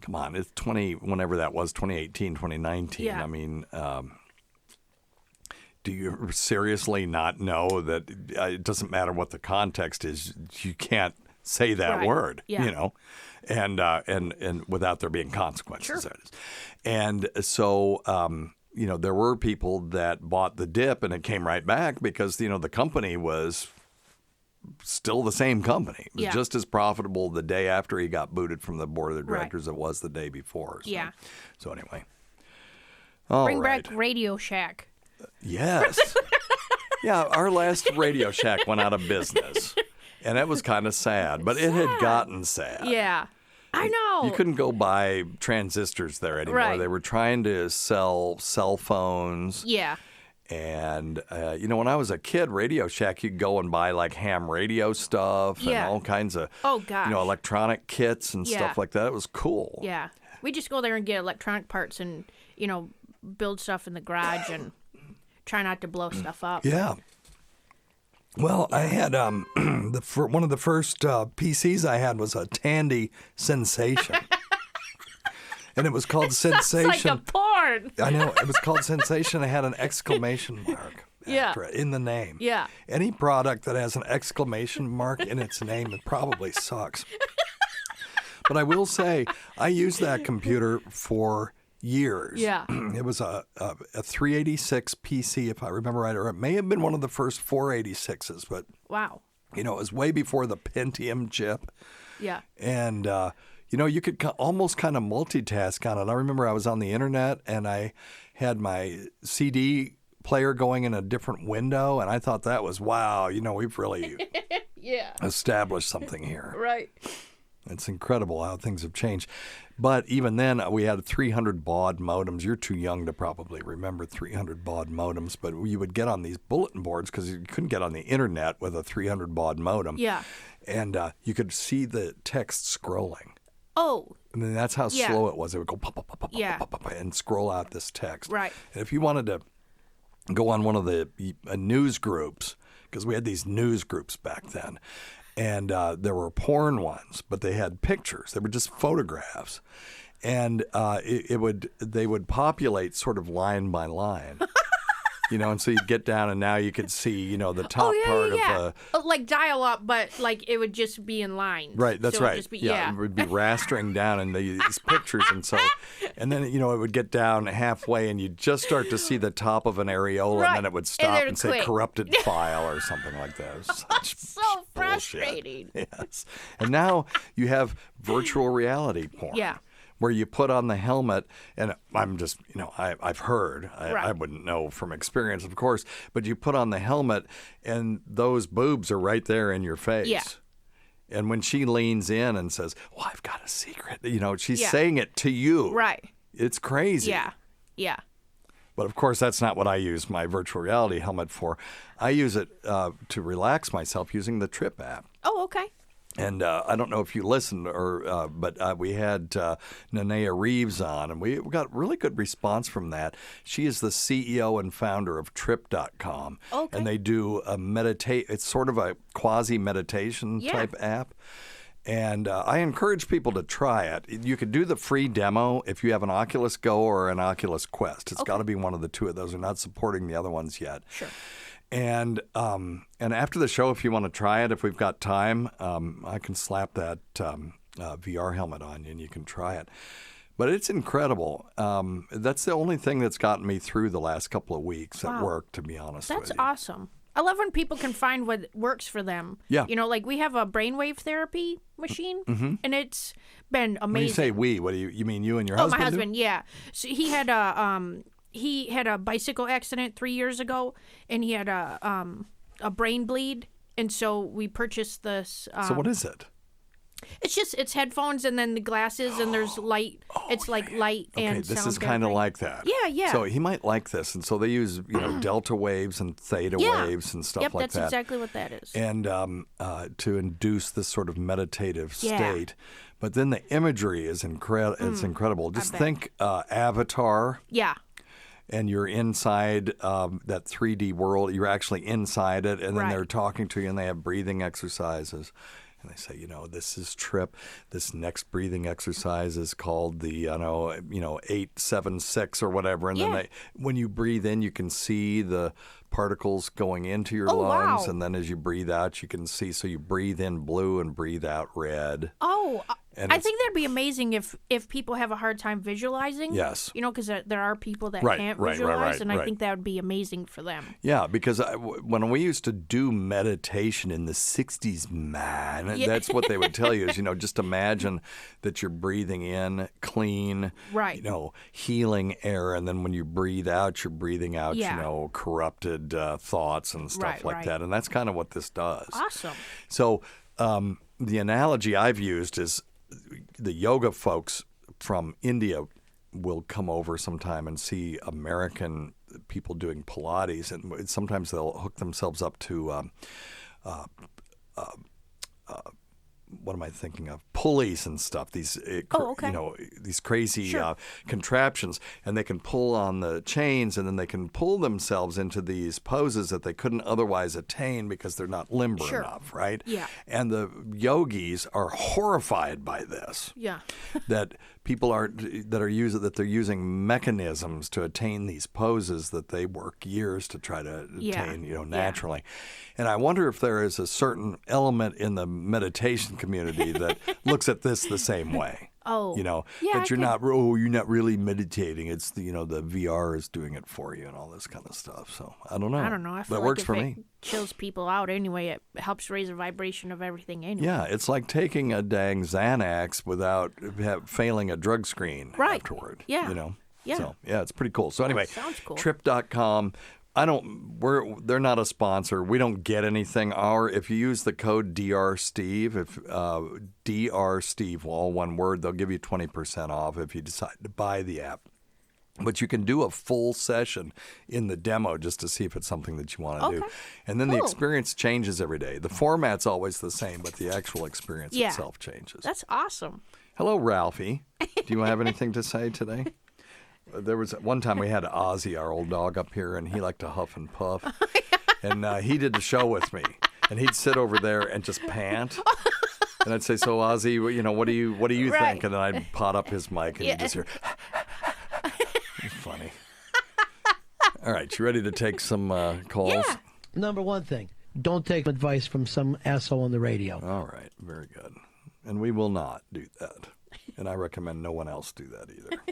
Come on, it's 2018, 2019. Yeah. I mean, do you seriously not know that it doesn't matter what the context is, you can't say that word, and without there being consequences. Sure. And so, there were people that bought the dip and it came right back because, the company was still the same company. It was just as profitable the day after he got booted from the board of the directors as it was the day before. So, So anyway. Bring back Radio Shack. Yes. Yeah, our last Radio Shack went out of business. And it was kind of sad, but it had gotten sad. Yeah. I know. You couldn't go buy transistors there anymore. Right. They were trying to sell cell phones. Yeah. And, when I was a kid, Radio Shack, you'd go and buy like ham radio stuff and all kinds of, electronic kits and stuff like that. It was cool. Yeah. We just go there and get electronic parts and, build stuff in the garage and try not to blow stuff up. Yeah. Well, I had one of the first PCs I had was a Tandy Sensation. And it was called Sensation. It's like a porn. I know. It was called Sensation. It had an exclamation mark after it, in the name. Yeah. Any product that has an exclamation mark in its name, it probably sucks. But I will say, I used that computer for years. Yeah. It was a 386 PC, if I remember right, or it may have been one of the first 486s, but wow. It was way before the Pentium chip. Yeah. And, you could almost kind of multitask on it. I remember I was on the internet and I had my CD player going in a different window, and I thought that was, wow, we've really established something here. Right. It's incredible how things have changed. But even then, we had 300 baud modems. You're too young to probably remember 300 baud modems, but you would get on these bulletin boards because you couldn't get on the internet with a 300 baud modem. Yeah. And you could see the text scrolling. Oh, And then that's how Yeah. slow it was. It would go pop, pop, pop, pop, Yeah. pop, pop, pop, and scroll out this text. Right. And if you wanted to go on one of the news groups, because we had these news groups back then, and there were porn ones, but they had pictures. They were just photographs, and they would populate sort of line by line. And so you'd get down, and now you could see, the top part of like dial up, but like it would just be in lines. Right, that's so right. It would just be, it would be rastering down in these pictures, and then it would get down halfway, and you'd just start to see the top of an areola, and then it would stop and say quit. corrupted file or something like that. It was such So bullshit. frustrating. Yes, and now you have virtual reality porn. Yeah. Where you put on the helmet, and I'm just, I've heard, I Right. wouldn't know from experience, of course, but you put on the helmet, and those boobs are right there in your face. Yeah. And when she leans in and says, "Well, I've got a secret," she's Yeah. saying it to you. Right. It's crazy. Yeah. Yeah. But of course, that's not what I use my virtual reality helmet for. I use it to relax myself using the Trip app. Oh, okay. And I don't know if you listened, but we had Nanea Reeves on, and we got really good response from that. She is the CEO and founder of Trip.com. Okay. And they do it's sort of a quasi-meditation type app. And I encourage people to try it. You could do the free demo if you have an Oculus Go or an Oculus Quest. It's got to be one of the two of those. We're not supporting the other ones yet. Sure. And after the show, if you want to try it, if we've got time, I can slap that VR helmet on you and you can try it. But it's incredible. That's the only thing that's gotten me through the last couple of weeks at work, to be honest with you. That's awesome. I love when people can find what works for them. Yeah. Like we have a brainwave therapy machine, and it's been amazing. When you say we, what do you mean you and your husband? Oh, my husband, yeah. So he had a bicycle accident 3 years ago, and he had a brain bleed, and so we purchased this. So what is it? It's headphones and then the glasses, and there's light. It's like light and sound. This is kind of like that. Yeah, yeah. So he might like this, and so they use delta waves and theta waves and stuff like that. Yep, that's exactly what that is. And to induce this sort of meditative state. But then the imagery is it's incredible. Just think Avatar. Yeah. And you're inside that 3D world. You're actually inside it, and then they're talking to you, and they have breathing exercises. And they say, this is Trip. This next breathing exercise is called the 876 or whatever. And then when you breathe in, you can see the particles going into your lungs, and then as you breathe out, you can see. So you breathe in blue and breathe out red. Oh, I think that'd be amazing if people have a hard time visualizing. Yes. Because there are people that can't visualize, and I think that would be amazing for them. Yeah, because when we used to do meditation in the 60s, man, that's what they would tell you is, just imagine that you're breathing in clean, healing air, and then when you breathe out, you're breathing out, corrupted thoughts and stuff like that. And that's kind of what this does. Awesome. So the analogy I've used is the yoga folks from India will come over sometime and see American people doing Pilates, and sometimes they'll hook themselves up to what am I thinking of? Pulleys and stuff. These, these crazy contraptions, and they can pull on the chains, and then they can pull themselves into these poses that they couldn't otherwise attain because they're not limber enough, right? Yeah. And the yogis are horrified by this. Yeah. That people they're using mechanisms to attain these poses that they work years to try to attain, naturally. And I wonder if there is a certain element in the meditation community that looks at this the same way. Oh, that you're not really meditating. It's the VR is doing it for you and all this kind of stuff. So I don't know. I feel that like works if for it me. Chills people out anyway. It helps raise the vibration of everything anyway. Yeah, it's like taking a dang Xanax without failing a drug screen afterward. Yeah. Yeah. So it's pretty cool. So anyway, sounds cool. Trip.com. They're not a sponsor. We don't get anything. If you use the code DRSteve, DRSteve, all one word, they'll give you 20% off if you decide to buy the app. But you can do a full session in the demo just to see if it's something that you want to do. And then the experience changes every day. The format's always the same, but the actual experience itself changes. That's awesome. Hello, Ralphie. Do you have anything to say today? There was one time we had Ozzy, our old dog, up here, and he liked to huff and puff. And he did the show with me, and he'd sit over there and just pant. And I'd say, "So, Ozzy, what do you think?" And then I'd pot up his mic, and you'd just hear. It's funny. All right, you ready to take some calls? Yeah. Number one thing, don't take advice from some asshole on the radio. All right, very good. And we will not do that. And I recommend no one else do that either.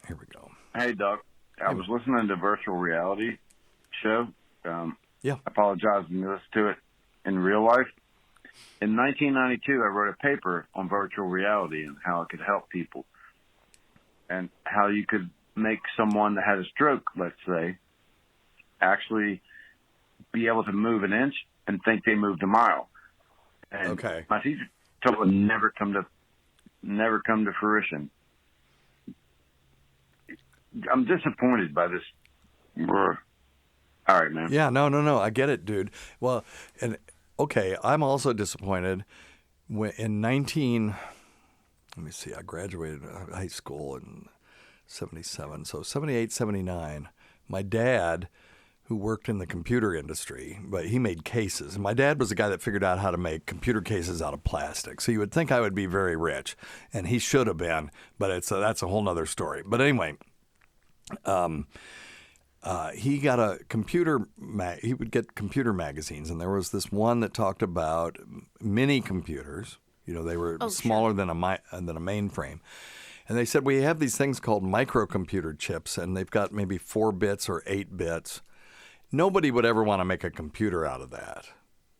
Here we go. Hey, Doc. I was listening to Virtual Reality show. Yeah. I apologize if you listened to it in real life. In 1992, I wrote a paper on virtual reality and how it could help people and how you could make someone that had a stroke, let's say, actually be able to move an inch and think they moved a mile. And okay. My teacher told me never come to fruition. I'm disappointed by this. All right, man. Yeah, no. I get it, dude. Well, and okay, I'm also disappointed in let me see, I graduated high school in 77. So 78, 79, my dad, who worked in the computer industry, but he made cases. And my dad was the guy that figured out how to make computer cases out of plastic. So you would think I would be very rich, and he should have been, but that's a whole nother story. But anyway, he got a computer. He would get computer magazines, and there was this one that talked about mini computers. They were smaller than a mainframe. And they said, we have these things called microcomputer chips, and they've got maybe 4 bits or 8 bits. Nobody would ever want to make a computer out of that.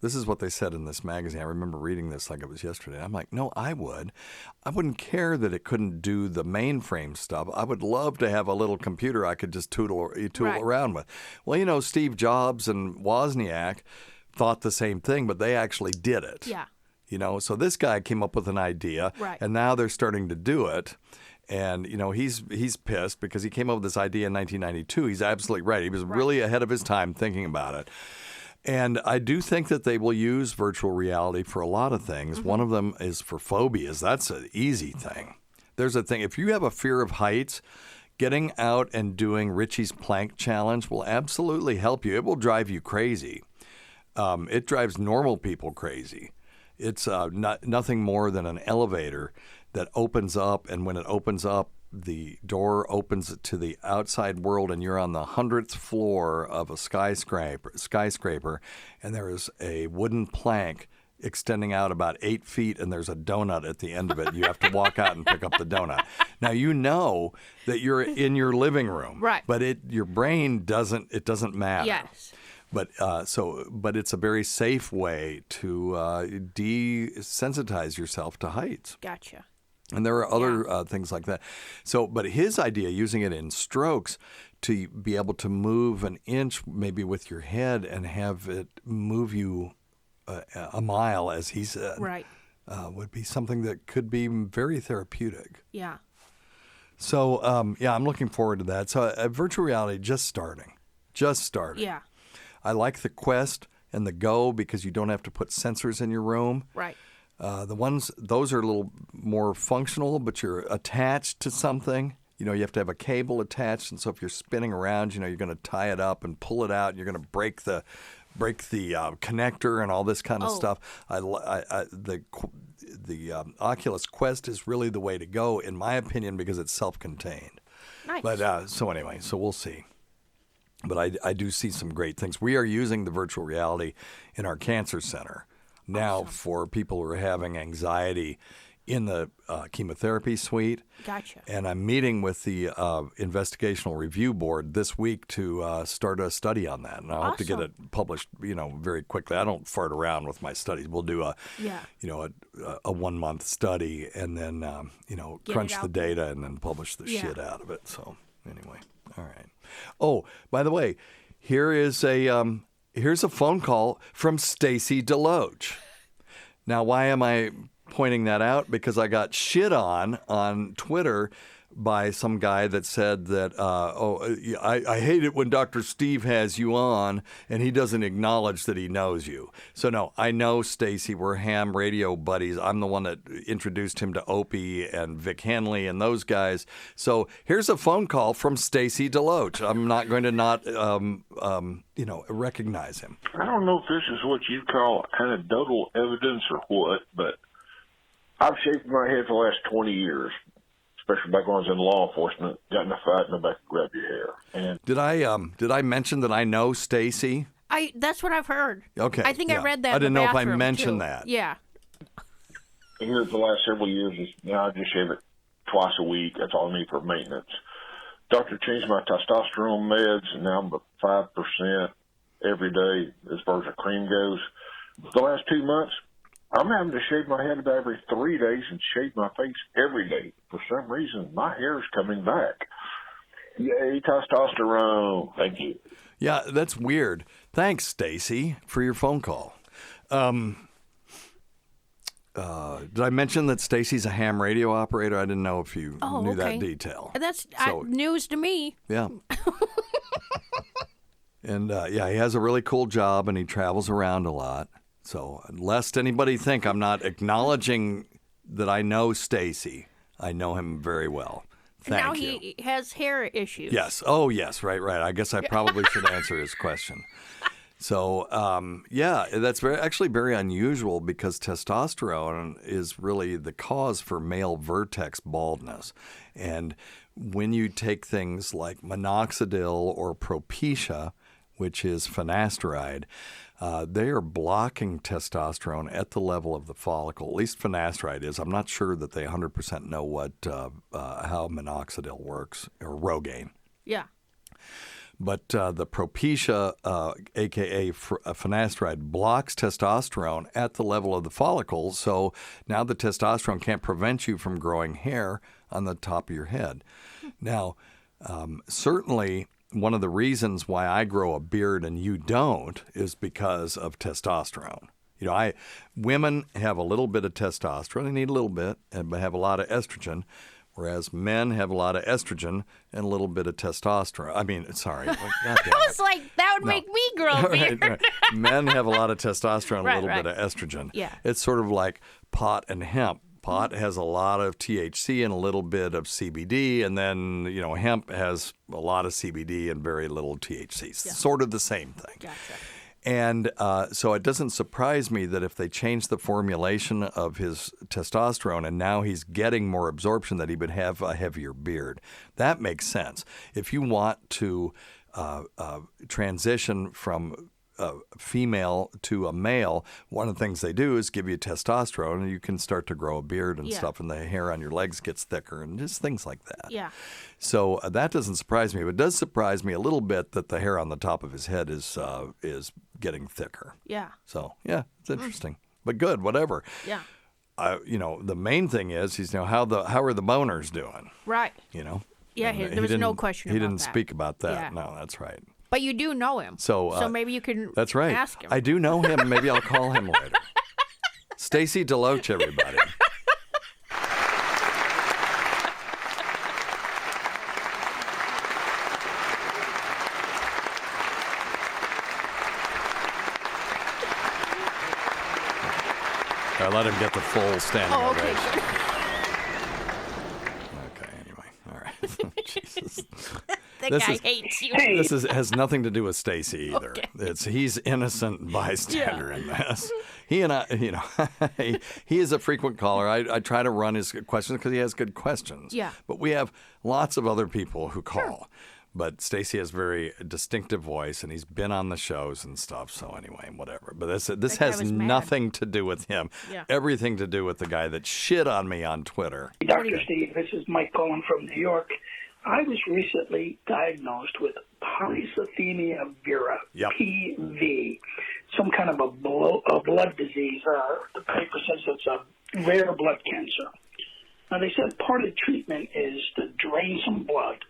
This is what they said in this magazine. I remember reading this like it was yesterday. I'm like, no, I would. I wouldn't care that it couldn't do the mainframe stuff. I would love to have a little computer I could just tool around with. Well, Steve Jobs and Wozniak thought the same thing, but they actually did it. Yeah. So this guy came up with an idea, and now they're starting to do it. And, he's pissed because he came up with this idea in 1992. He's absolutely right. He was really ahead of his time thinking about it. And I do think that they will use virtual reality for a lot of things. Mm-hmm. One of them is for phobias. That's an easy thing. There's a thing. If you have a fear of heights, getting out and doing Richie's Plank Challenge will absolutely help you. It will drive you crazy. It drives normal people crazy. It's nothing more than an elevator that opens up, and when it opens up, the door opens to the outside world, and you're on the 100th floor of a skyscraper, and there is a wooden plank extending out about 8 feet, and there's a donut at the end of it. You have to walk out and pick up the donut. Now you know that you're in your living room, right? But your brain doesn't matter. Yes. But it's a very safe way to desensitize yourself to heights. Gotcha. And there are other things like that. So, but his idea, using it in strokes to be able to move an inch maybe with your head and have it move you a mile, as he said, right, would be something that could be very therapeutic. Yeah. So, I'm looking forward to that. So, virtual reality just starting. Yeah. I like the Quest and the Go because you don't have to put sensors in your room. Right. Those are a little more functional, but you're attached to something. You have to have a cable attached, and so if you're spinning around, you're going to tie it up and pull it out, and you're going to break the connector and all this kind of stuff. The Oculus Quest is really the way to go, in my opinion, because it's self-contained. Nice. But so we'll see. But I do see some great things. We are using the virtual reality in our cancer center now for people who are having anxiety in the chemotherapy suite. Gotcha. And I'm meeting with the investigational review board this week to start a study on that. And I hope to get it published, very quickly. I don't fart around with my studies. We'll do a 1-month study and then, crunch the data and then publish the shit out of it. So anyway, all right. Oh, by the way, here's a phone call from Stacy Deloach. Now, why am I pointing that out? Because I got shit on Twitter by some guy that said that, I hate it when Dr. Steve has you on and he doesn't acknowledge that he knows you. So, no, I know Stacy. We're ham radio buddies. I'm the one that introduced him to Opie and Vic Henley and those guys. So here's a phone call from Stacy DeLoach. I'm not going to not, recognize him. I don't know if this is what you call anecdotal evidence or what, but I've shaved my head for the last 20 years. Especially back when I was in law enforcement, got in a fight and nobody could grab your hair. And did I mention that I know Stacy? That's what I've heard. Okay, I think I read that. I didn't know if I mentioned mentioned that. Yeah. Here for the last several years, I just shave it twice a week. That's all I need for maintenance. Doctor changed my testosterone meds, and now I'm at 5% every day as far as the cream goes. The last 2 months, I'm having to shave my head about every 3 days and shave my face every day. For some reason, my hair is coming back. Yay, testosterone. Thank you. Yeah, that's weird. Thanks, Stacy, for your phone call. Did I mention that Stacy's a ham radio operator? I didn't know if you knew that detail. That's news to me. Yeah. And, he has a really cool job, and he travels around a lot. So, lest anybody think I'm not acknowledging that I know Stacy, I know him very well. Thank now you. He has hair issues. Yes. Oh, yes. Right. I guess I probably should answer his question. So, that's actually very unusual because testosterone is really the cause for male vertex baldness. And when you take things like minoxidil or Propecia, which is finasteride, they are blocking testosterone at the level of the follicle. At least finasteride is. I'm not sure that they 100% know what how minoxidil works, or Rogaine. Yeah. But the Propecia, a.k.a. finasteride, blocks testosterone at the level of the follicle. So now the testosterone can't prevent you from growing hair on the top of your head. Now, certainly one of the reasons why I grow a beard and you don't is because of testosterone. Women have a little bit of testosterone. They need a little bit, but have a lot of estrogen, whereas men have a lot of estrogen and a little bit of testosterone. I mean, sorry. I was like, that would make me grow a beard. Right. Men have a lot of testosterone, a little bit of estrogen. Yeah. It's sort of like pot and hemp. Pot has a lot of THC and a little bit of CBD, and then, hemp has a lot of CBD and very little THC. Yeah. Sort of the same thing. Gotcha. And so it doesn't surprise me that if they change the formulation of his testosterone and now he's getting more absorption, that he would have a heavier beard. That makes sense. If you want to transition from female to a male, one of the things they do is give you testosterone, and you can start to grow a beard and stuff, and the hair on your legs gets thicker and just things like that. Yeah. So that doesn't surprise me, but it does surprise me a little bit that the hair on the top of his head is getting thicker. Yeah. So yeah, it's interesting, but good, whatever. Yeah. The main thing is how are the boners doing? Right. Yeah, there was no question about that. He didn't speak about that. Yeah. No, that's right. But you do know him. So maybe you can that's right. ask him. I do know him. Maybe I'll call him later. Stacy DeLoach, everybody. I let him get the full standing ovation. Okay, anyway. All right. Jesus. That guy hates you. This has nothing to do with Stacy either. Okay. He's innocent bystander in this. He and I, he is a frequent caller. I try to run his questions because he has good questions. Yeah. But we have lots of other people who call. Sure. But Stacy has very distinctive voice, and he's been on the shows and stuff. So anyway, whatever. But this has nothing to do with him. Yeah. Everything to do with the guy that shit on me on Twitter. Dr. Steve, this is Mike calling from New York. I was recently diagnosed with polycythemia vera, PV, some kind of a blood disease. The paper says it's a rare blood cancer. Now, they said part of the treatment is to drain some blood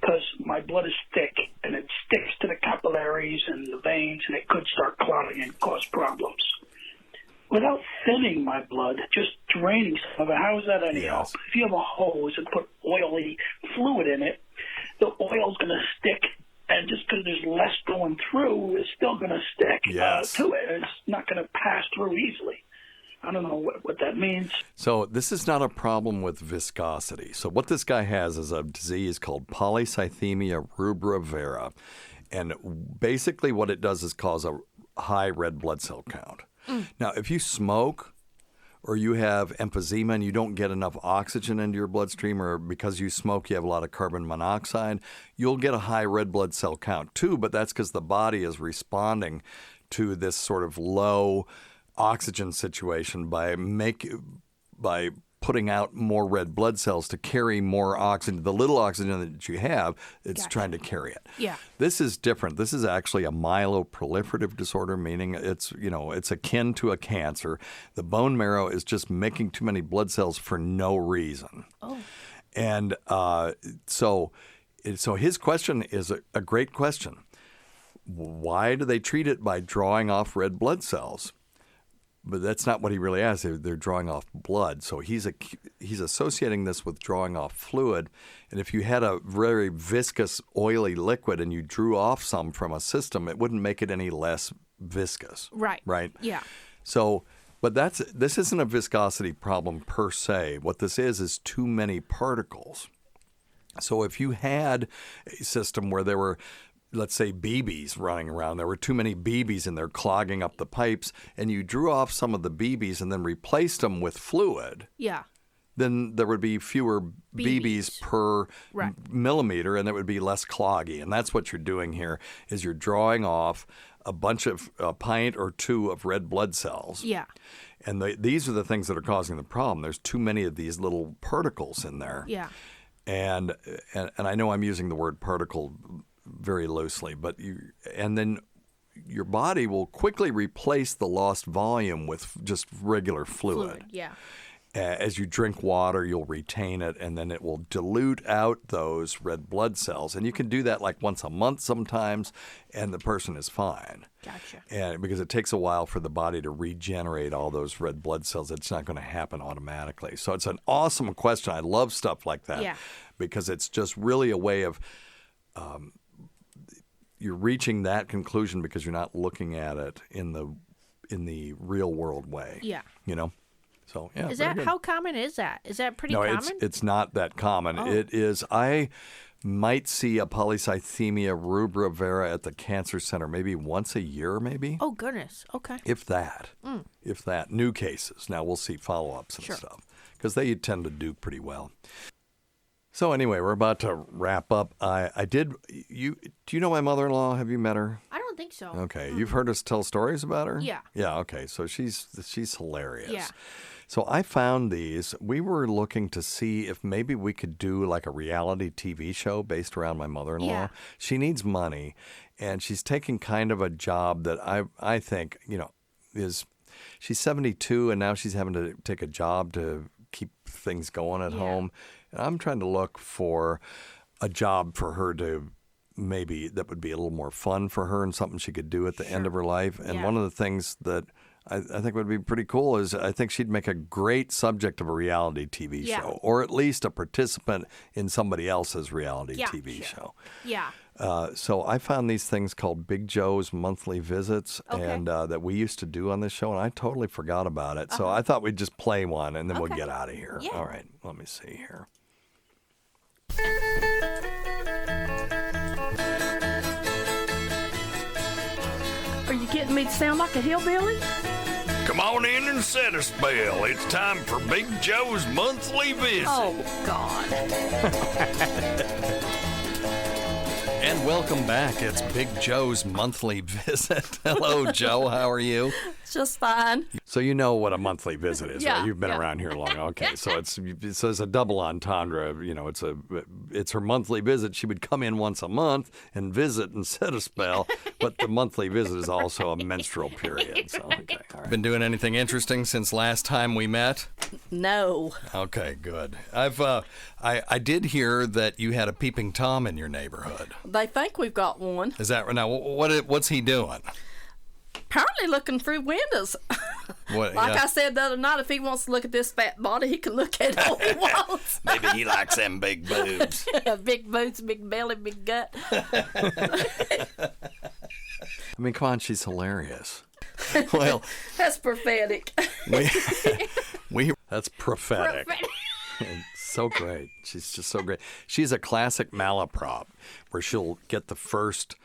because my blood is thick and it sticks to the capillaries and the veins, and it could start clotting and cause problems. without thinning my blood, just draining some of it. How is that any help? If you have a hose and put oily fluid in it, the oil's going to stick, and just because there's less going through, it's still going to stick to it. It's not going to pass through easily. I don't know what that means. So this is not a problem with viscosity. So what this guy has is a disease called polycythemia rubra vera. And basically what it does is cause a high red blood cell count. Now, if you smoke or you have emphysema and you don't get enough oxygen into your bloodstream, or because you smoke you have a lot of carbon monoxide, you'll get a high red blood cell count too, but that's because the body is responding to this sort of low oxygen situation by putting out more red blood cells to carry more oxygen. The little oxygen that you have, it's trying to carry it. Yeah. This is different. This is actually a myeloproliferative disorder, meaning it's akin to a cancer. The bone marrow is just making too many blood cells for no reason. Oh. And so his question is a great question. Why do they treat it by drawing off red blood cells? But that's not what he really has. They're drawing off blood. So he's associating this with drawing off fluid. And if you had a very viscous, oily liquid and you drew off some from a system, it wouldn't make it any less viscous. Right. Right? Yeah. So, but this isn't a viscosity problem per se. What this is too many particles. So if you had a system where there were, let's say, BBs running around. There were too many BBs in there clogging up the pipes, and you drew off some of the BBs and then replaced them with fluid. Yeah. Then there would be fewer BBs per millimeter, and it would be less cloggy. And that's what you're doing here, is you're drawing off a pint or two of red blood cells. Yeah. And these are the things that are causing the problem. There's too many of these little particles in there. Yeah. And I know I'm using the word particle very loosely, but then your body will quickly replace the lost volume with just regular fluid. Yeah. As you drink water, you'll retain it, and then it will dilute out those red blood cells. And you can do that like once a month sometimes, and the person is fine. Gotcha. And because it takes a while for the body to regenerate all those red blood cells, it's not going to happen automatically. So it's an awesome question. I love stuff like that because it's just really a way of you're reaching that conclusion because you're not looking at it in the real world way. Yeah. You know? So, yeah. Is that, how common is that? Is that pretty common? No, it's not that common. Oh. It is, I might see a polycythemia rubra vera at the cancer center maybe once a year, maybe. Oh, goodness. Okay. If that. If that. New cases. Now, we'll see follow-ups and stuff because they tend to do pretty well. So anyway, we're about to wrap up. Do you know my mother-in-law? Have you met her? I don't think so. Okay. You've heard us tell stories about her? Yeah. Yeah, okay. So she's hilarious. Yeah. So I found these. We were looking to see if maybe we could do like a reality TV show based around my mother-in-law. Yeah. She needs money, and she's taking kind of a job that I think, is she's 72 and now she's having to take a job to keep things going at home. And I'm trying to look for a job for her to maybe that would be a little more fun for her and something she could do at the end of her life. And one of the things that I think would be pretty cool is I think she'd make a great subject of a reality TV show, or at least a participant in somebody else's reality TV show. Yeah. So I found these things called Big Joe's Monthly Visits, and that we used to do on this show, and I totally forgot about it. So I thought we'd just play one, and then we'll get out of here. Yeah. All right, let me see here. Are you getting me to sound like a hillbilly? Come on in and set a spell. It's time for Big Joe's Monthly Visit. Oh, God. And welcome back. It's Big Joe's Monthly Visit. Hello, Joe. How are you? Just fine. So you know what a monthly visit is, right? You've been around here long. Okay, so it's a double entendre. It's her monthly visit. She would come in once a month and visit and set a spell, but the monthly visit is also a menstrual period. So, okay, all right. Been doing anything interesting since last time we met? No. Okay, good. I did hear that you had a peeping Tom in your neighborhood. They think we've got one. Is that right? Now, what's he doing? Apparently looking through windows. I said the other night, if he wants to look at this fat body, he can look at it all he wants. Maybe he likes them big boobs. Big boobs, big belly, big gut. I mean, come on, she's hilarious. Well, that's prophetic. That's prophetic. So great. She's just so great. She's a classic malaprop where she'll get the first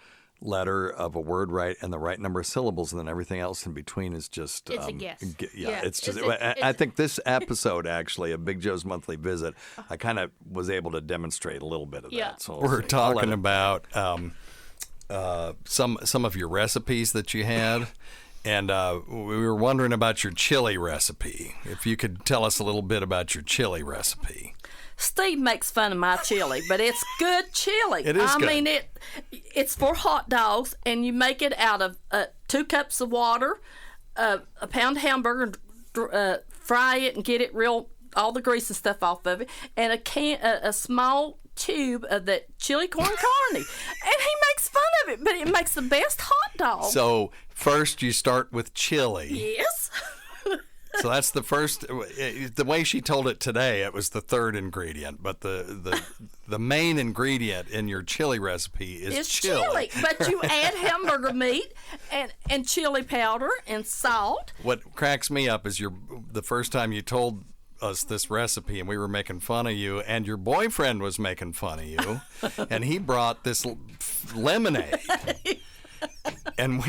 letter of a word right and the right number of syllables, and then everything else in between is just it's a guess. It's just. I think this episode actually of Big Joe's Monthly Visit, I kind of was able to demonstrate a little bit of that. So we're talking about some of your recipes that you had. And we were wondering about your chili recipe. If you could tell us a little bit about your chili recipe. Steve makes fun of my chili, but it's good chili. It is good. I mean, it's for hot dogs, and you make it out of 2 cups of water, a pound of hamburger, fry it and get it all the grease and stuff off of it, and a small tube of the chili corn carne. And he makes fun of it, but it makes the best hot dog. So first you start with chili. Yes. So that's the first. The way she told it today, it was the third ingredient, but the main ingredient in your chili recipe is chili. But you add hamburger meat and chili powder and salt. What cracks me up is the first time you told us this recipe and we were making fun of you, and your boyfriend was making fun of you, and he brought this lemonade, and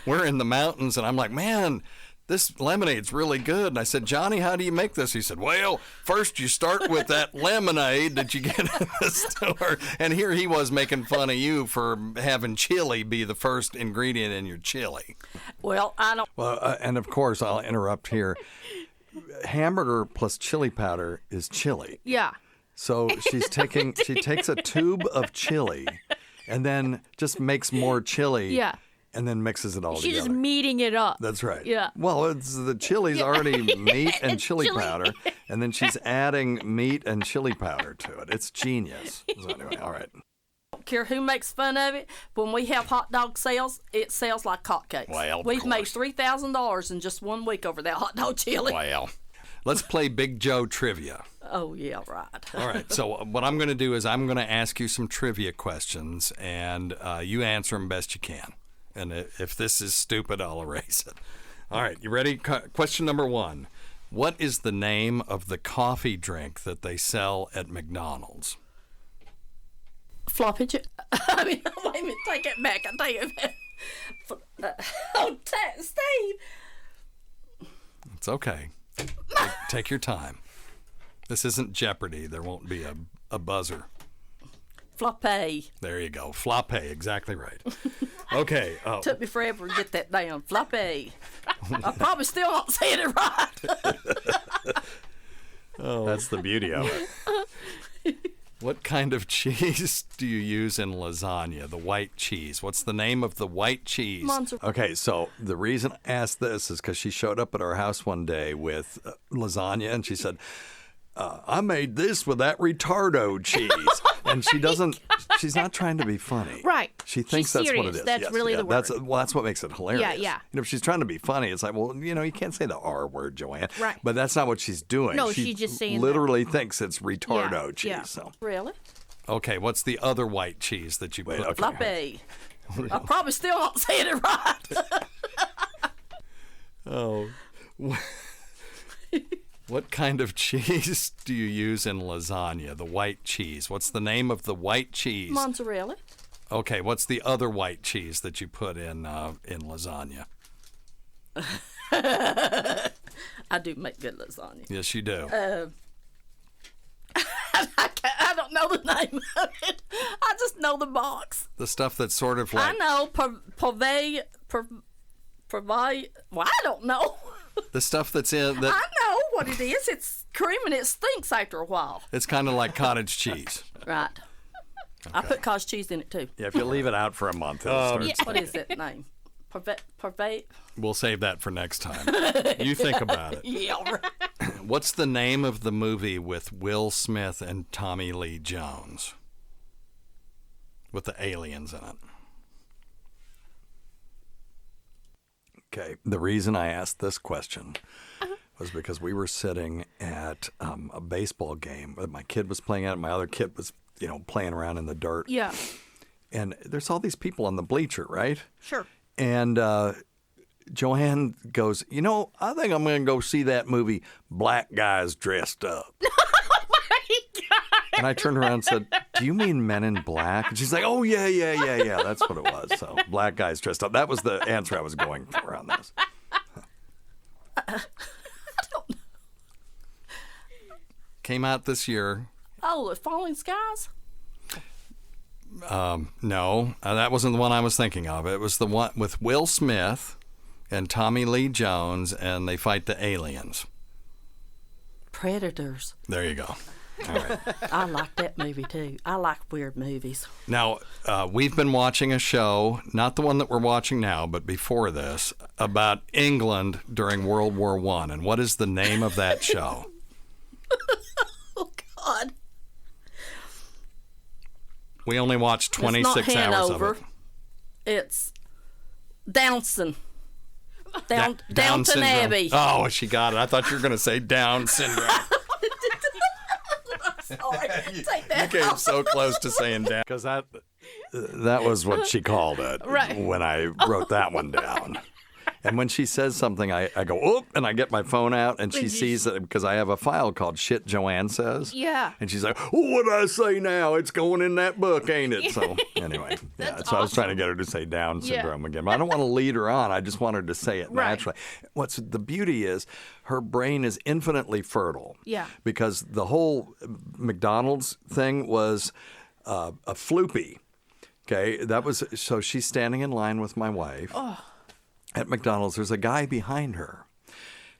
we're in the mountains, and I'm like, man, this lemonade's really good. And I said, Johnny, how do you make this? He said, well, first you start with that lemonade that you get in the store. And here he was making fun of you for having chili be the first ingredient in your chili. Well, I don't. Well, and of course, I'll interrupt here. Hamburger plus chili powder is chili. Yeah. So she takes a tube of chili and then just makes more chili. Yeah. And then mixes it all together. She's just meating it up. That's right. Yeah. Well, the chili's already meat and chili powder, and then she's adding meat and chili powder to it. It's genius. So anyway, all right. I don't care who makes fun of it. When we have hot dog sales, it sells like hotcakes. Well, we've made $3,000 in just 1 week over that hot dog chili. Well, let's play Big Joe trivia. Oh, yeah, right. All right. So what I'm going to do is I'm going to ask you some trivia questions, and you answer them best you can. And if this is stupid, I'll erase it. All right, you ready? Question number 1. What is the name of the coffee drink that they sell at McDonald's? Floppy chip. I mean, wait a minute. Take it back. I take it back. Steve. It's okay. Take your time. This isn't Jeopardy. There won't be a buzzer. Floppy. There you go. Floppy. Exactly right. Okay. Took me forever to get that down. Floppy. I probably still not saying it right. Oh, that's the beauty of it. What kind of cheese do you use in lasagna? The white cheese. What's the name of the white cheese? Mozzarella. Okay, so the reason I asked this is because she showed up at our house one day with lasagna, and she said, I made this with that retardo cheese. And she's not trying to be funny. Right. She thinks that's what it is. That's really the word. That's what makes it hilarious. Yeah. You know, if she's trying to be funny, it's like, well, you can't say the R word, Joanne. Right. But that's not what she's doing. No, she's just saying literally thinks it's retardo cheese. Yeah. So. Really? Okay, what's the other white cheese that you put? Okay. Floppy. I probably still not saying it right. Oh. What kind of cheese do you use in lasagna? The white cheese. What's the name of the white cheese? Mozzarella. Okay, what's the other white cheese that you put in lasagna? I do make good lasagna. Yes, you do. I don't know the name of it. I just know the box. The stuff that's sort of like... I know. Well, I don't know. The stuff that's in... That, I know what it is. It's cream and it stinks after a while. It's kind of like cottage cheese. Right. Okay. I put cottage cheese in it too. Yeah, if you leave it out for a month, it'll start stinking. What is that name? Pervade? We'll save that for next time. You think about it. Yeah. Right. What's the name of the movie with Will Smith and Tommy Lee Jones? With the aliens in it. Okay. The reason I asked this question was because we were sitting at a baseball game that my kid was playing at. My other kid was, playing around in the dirt. Yeah. And there's all these people on the bleacher, right? Sure. And Joanne goes, I think I'm going to go see that movie, Black Guys Dressed Up. Oh, my God. And I turned around and said, do you mean Men in Black? And she's like, oh, yeah. That's what it was. So, Black Guys Dressed Up. That was the answer I was going for on this. Came out this year. Oh, The Falling Skies? No, that wasn't the one I was thinking of. It was the one with Will Smith and Tommy Lee Jones, and they fight the aliens. Predators. There you go. All right. I like that movie, too. I like weird movies. Now, we've been watching a show, not the one that we're watching now, but before this, about England during World War I. And what is the name of that show? Oh, God. We only watched 26 hours of it. It's Downton. Down Downton Abbey. Oh, she got it. I thought you were going to say Down syndrome. Sorry. Take that You came off. so close to saying Down. Because that was what she called it when I wrote that one down. And when she says something, I go, oop, and I get my phone out, and she sees it because I have a file called Shit Joanne Says. Yeah. And she's like, oh, what I say now? It's going in that book, ain't it? So anyway, so I was trying to get her to say Down syndrome again. But I don't want to lead her on. I just want her to say it naturally. What's the beauty is her brain is infinitely fertile. Yeah. Because the whole McDonald's thing was a floopy. Okay, so she's standing in line with my wife. At McDonald's, there's a guy behind her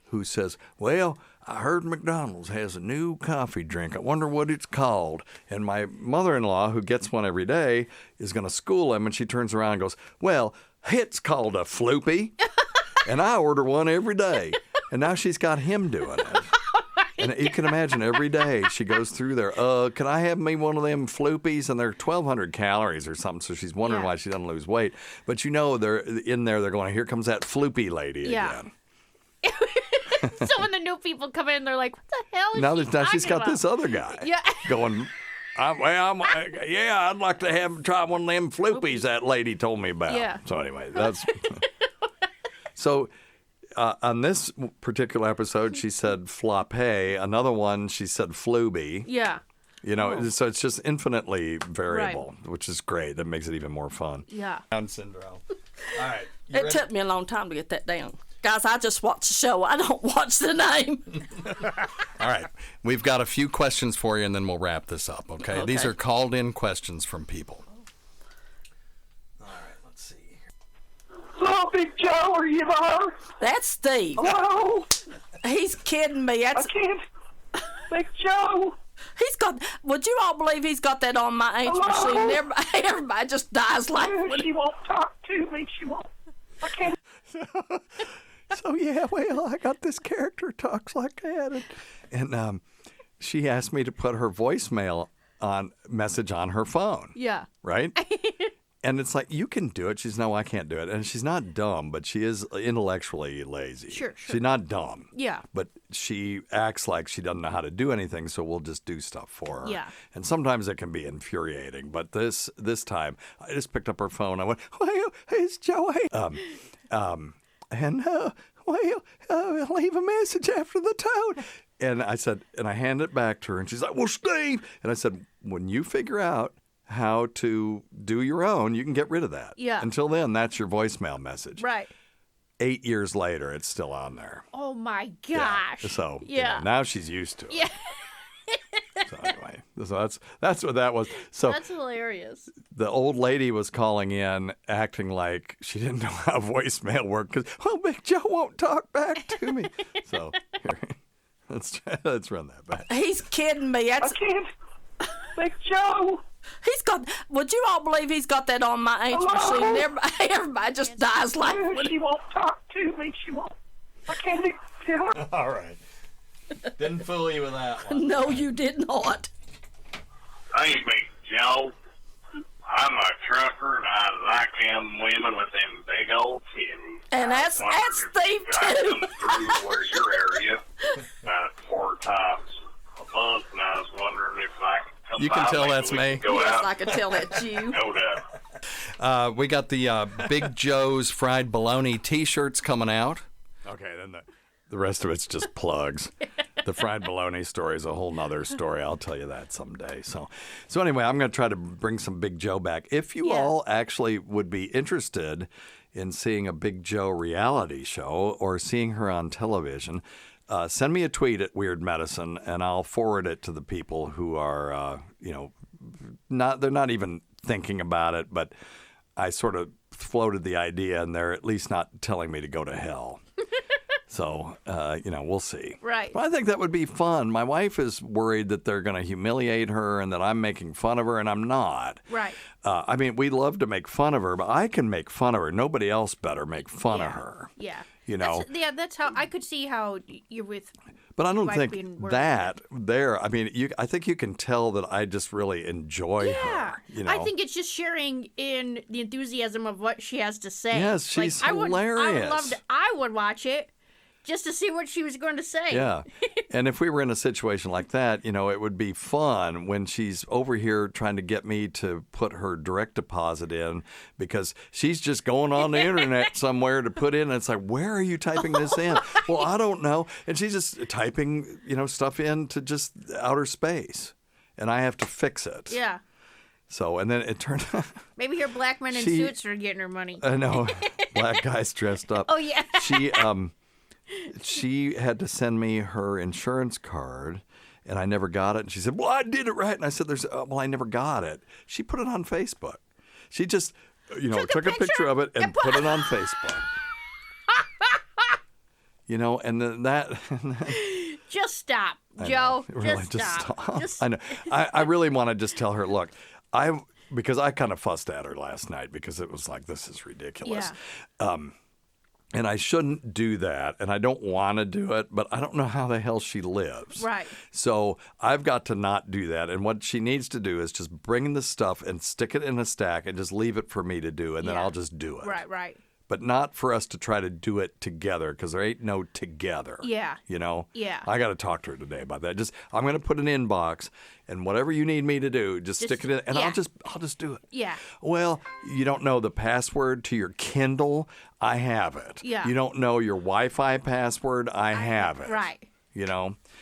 who says, well, I heard McDonald's has a new coffee drink. I wonder what it's called. And my mother-in-law, who gets one every day, is going to school him. And she turns around and goes, well, it's called a floopy. And I order one every day. And now she's got him doing it. And you can imagine every day she goes through there, can I have me one of them floopies? And they're 1,200 calories or something, so she's wondering why she doesn't lose weight. But they're in there, they're going, here comes that floopy lady again. So when the new people come in, they're like, what the hell is now she's got about? this other guy going, I'd like to try one of them floopies that lady told me about. Yeah. So anyway, that's... So... on this particular episode, she said floppé. Another one, she said flooby. Yeah. So it's just infinitely variable, which is great. That makes it even more fun. Yeah. Down syndrome. All right. It took me a long time to get that down. Guys, I just watch the show. I don't watch the name. All right. We've got a few questions for you, and then we'll wrap this up, okay? These are called-in questions from people. Hello, Big Joe, are you there? That's Steve. Hello? He's kidding me. I can't. Big Joe. He's got. Would you all believe he's got that on my age machine? Everybody just dies laughing. She won't talk to me. She won't. I can't. So I got this character talks like that, and she asked me to put her voicemail message on her phone. Yeah. Right. And it's like, you can do it. She's, no, I can't do it. And she's not dumb, but she is intellectually lazy. Sure. She's not dumb. Yeah. But she acts like she doesn't know how to do anything, so we'll just do stuff for her. Yeah. And sometimes it can be infuriating. But this time, I just picked up her phone. I went, well, it's Joey. Leave a message after the tone. And I said, and I hand it back to her, and she's like, well, Steve. And I said, when you figure out how to do your own, you can get rid of that. Yeah. Until then, that's your voicemail message. Right. 8 years later, it's still on there. Oh my gosh. Yeah. So now she's used to it. Yeah. So anyway, that's what that was. So that's hilarious. The old lady was calling in, acting like she didn't know how voicemail worked because, well, Big Joe won't talk back to me. So here, let's run that back. He's kidding me. I can't. Big Joe. He's got. Would you all believe he's got that on my age machine? Everybody just dies laughing. She won't talk to me. She won't. I can't tell her. All right. Didn't fool you with that one. No, you did not. Hey, Big Joe. I'm a trucker, and I like them women with them big old titties. And that's Steve too. Where's your area? About 4 times a month, and I was wondering if I could come You can by, tell maybe that's we me. could go Yes, out. I can tell that's you. No doubt. We got the Big Joe's Fried Bologna T-shirts coming out. Okay, then the rest of it's just plugs. The fried bologna story is a whole nother story. I'll tell you that someday. So anyway, I'm going to try to bring some Big Joe back. If you all actually would be interested in seeing a Big Joe reality show or seeing her on television, send me a tweet at Weird Medicine, and I'll forward it to the people who are, they're not even thinking about it, but I sort of floated the idea, and they're at least not telling me to go to hell. So, we'll see. Right. Well, I think that would be fun. My wife is worried that they're going to humiliate her and that I'm making fun of her, and I'm not. Right. We love to make fun of her, but I can make fun of her. Nobody else better make fun of her. Yeah. That's how I could see how you're with. But I don't wife think being worried. that there. I think you can tell that I just really enjoy her. I think it's just sharing in the enthusiasm of what she has to say. Yes, she's hilarious. I would watch it just to see what she was going to say. Yeah. And if we were in a situation like that, it would be fun when she's over here trying to get me to put her direct deposit in because she's just going on the internet somewhere to put in. And it's like, where are you typing this in? Well, I don't know. And she's just typing, stuff into just outer space. And I have to fix it. Yeah. So, and then it turned out. Maybe her black men in suits are getting her money. I know. Black guys dressed up. Oh, yeah. She had to send me her insurance card, and I never got it. And she said, well, I did it right. And I said, I never got it. She put it on Facebook. She just, took a picture of it and put it on Facebook. And then that... Just stop, Joe. Really, just stop. I know. I really want to just tell her, look, because I kind of fussed at her last night because it was like, this is ridiculous. Yeah. And I shouldn't do that, and I don't want to do it, but I don't know how the hell she lives. Right. So I've got to not do that, and what she needs to do is just bring the stuff and stick it in a stack and just leave it for me to do, and then I'll just do it. Right. But not for us to try to do it together, because there ain't no together. Yeah. Yeah. I got to talk to her today about that. I'm going to put an inbox, and whatever you need me to do, just stick it in, and I'll just do it. Yeah. Well, you don't know the password to your Kindle? I have it. Yeah. You don't know your Wi-Fi password? I have it. Right.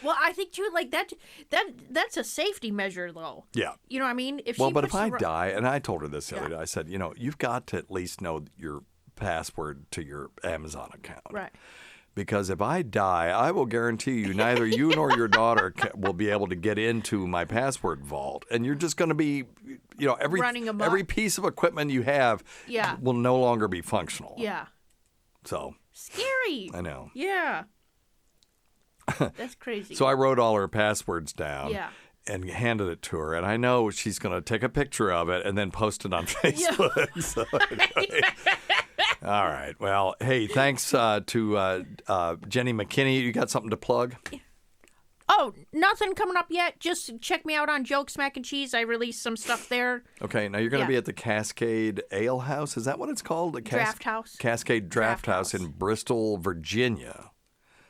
Well, I think too, like that's a safety measure, though. Yeah. You know what I mean? If I die, and I told her this the other day, I said, you've got to at least know your password to your Amazon account. Right. Because if I die, I will guarantee you neither you nor your daughter will be able to get into my password vault. And you're just going to be, every piece of equipment you have will no longer be functional. Yeah. So. Scary. I know. Yeah. That's crazy. So I wrote all her passwords down. Yeah. And handed it to her. And I know she's going to take a picture of it and then post it on Facebook. Yeah. So anyway. All right. Well, hey, thanks to Jenny McKinney. You got something to plug? Oh, nothing coming up yet. Just check me out on Jokes Mac and Cheese. I released some stuff there. Okay. Now you're going to be at the Cascade Ale House. Is that what it's called? The Draft House. Cascade Draft House in Bristol, Virginia.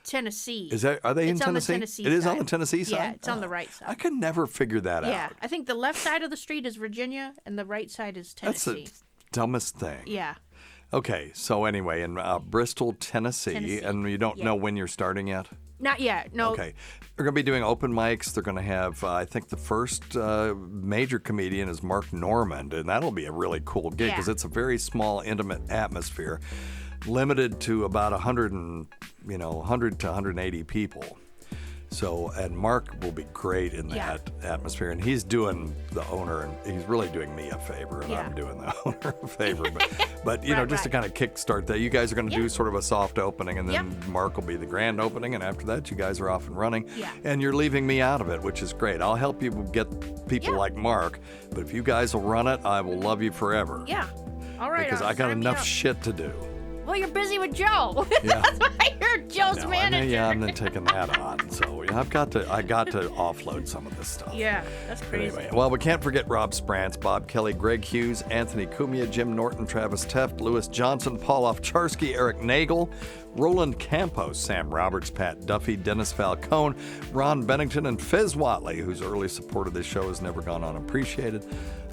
Tennessee. Are they in Tennessee? On the Tennessee it is side. on the Tennessee side? Yeah, it's on the right side. I could never figure that out. Yeah, I think the left side of the street is Virginia and the right side is Tennessee. That's the dumbest thing. Yeah. Okay, so anyway, in Bristol, Tennessee, and you don't know when you're starting yet? Not yet, no. Okay. They're going to be doing open mics. They're going to have, I think the first major comedian is Mark Normand, and that'll be a really cool gig because it's a very small, intimate atmosphere, limited to about 100 to 180 people. So, and Mark will be great in that atmosphere, and he's doing the owner, and he's really doing me a favor, and I'm doing the owner a favor. But just to kind of kickstart that, you guys are going to do sort of a soft opening, and then Mark will be the grand opening, and after that, you guys are off and running. Yeah. And you're leaving me out of it, which is great. I'll help you get people like Mark, but if you guys will run it, I will love you forever. Yeah. All right. Because I got enough shit to do. Well, you're busy with Joe. Yeah. That's why you're Joe's manager. I'm not taking that on. So I got to offload some of this stuff. Yeah, that's crazy. Anyway, well, we can't forget Rob Sprance, Bob Kelly, Greg Hughes, Anthony Cumia, Jim Norton, Travis Teft, Louis Johnson, Paul Ovcharsky, Eric Nagel, Roland Campos, Sam Roberts, Pat Duffy, Dennis Falcone, Ron Bennington, and Fez Watley, whose early support of this show has never gone unappreciated.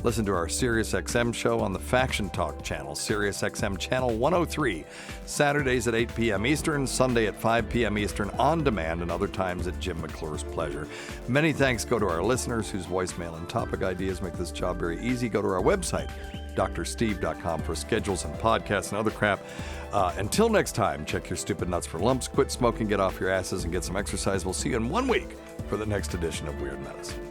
Listen to our SiriusXM show on the Faction Talk channel, SiriusXM Channel 103, Saturdays at 8 p.m. Eastern, Sunday at 5 p.m. Eastern on demand, and other times at Jim McClure's pleasure. Many thanks go to our listeners whose voicemail and topic ideas make this job very easy. Go to our website, drsteve.com, for schedules and podcasts and other crap. Until next time, check your stupid nuts for lumps, quit smoking, get off your asses, and get some exercise. We'll see you in 1 week for the next edition of Weird Medicine.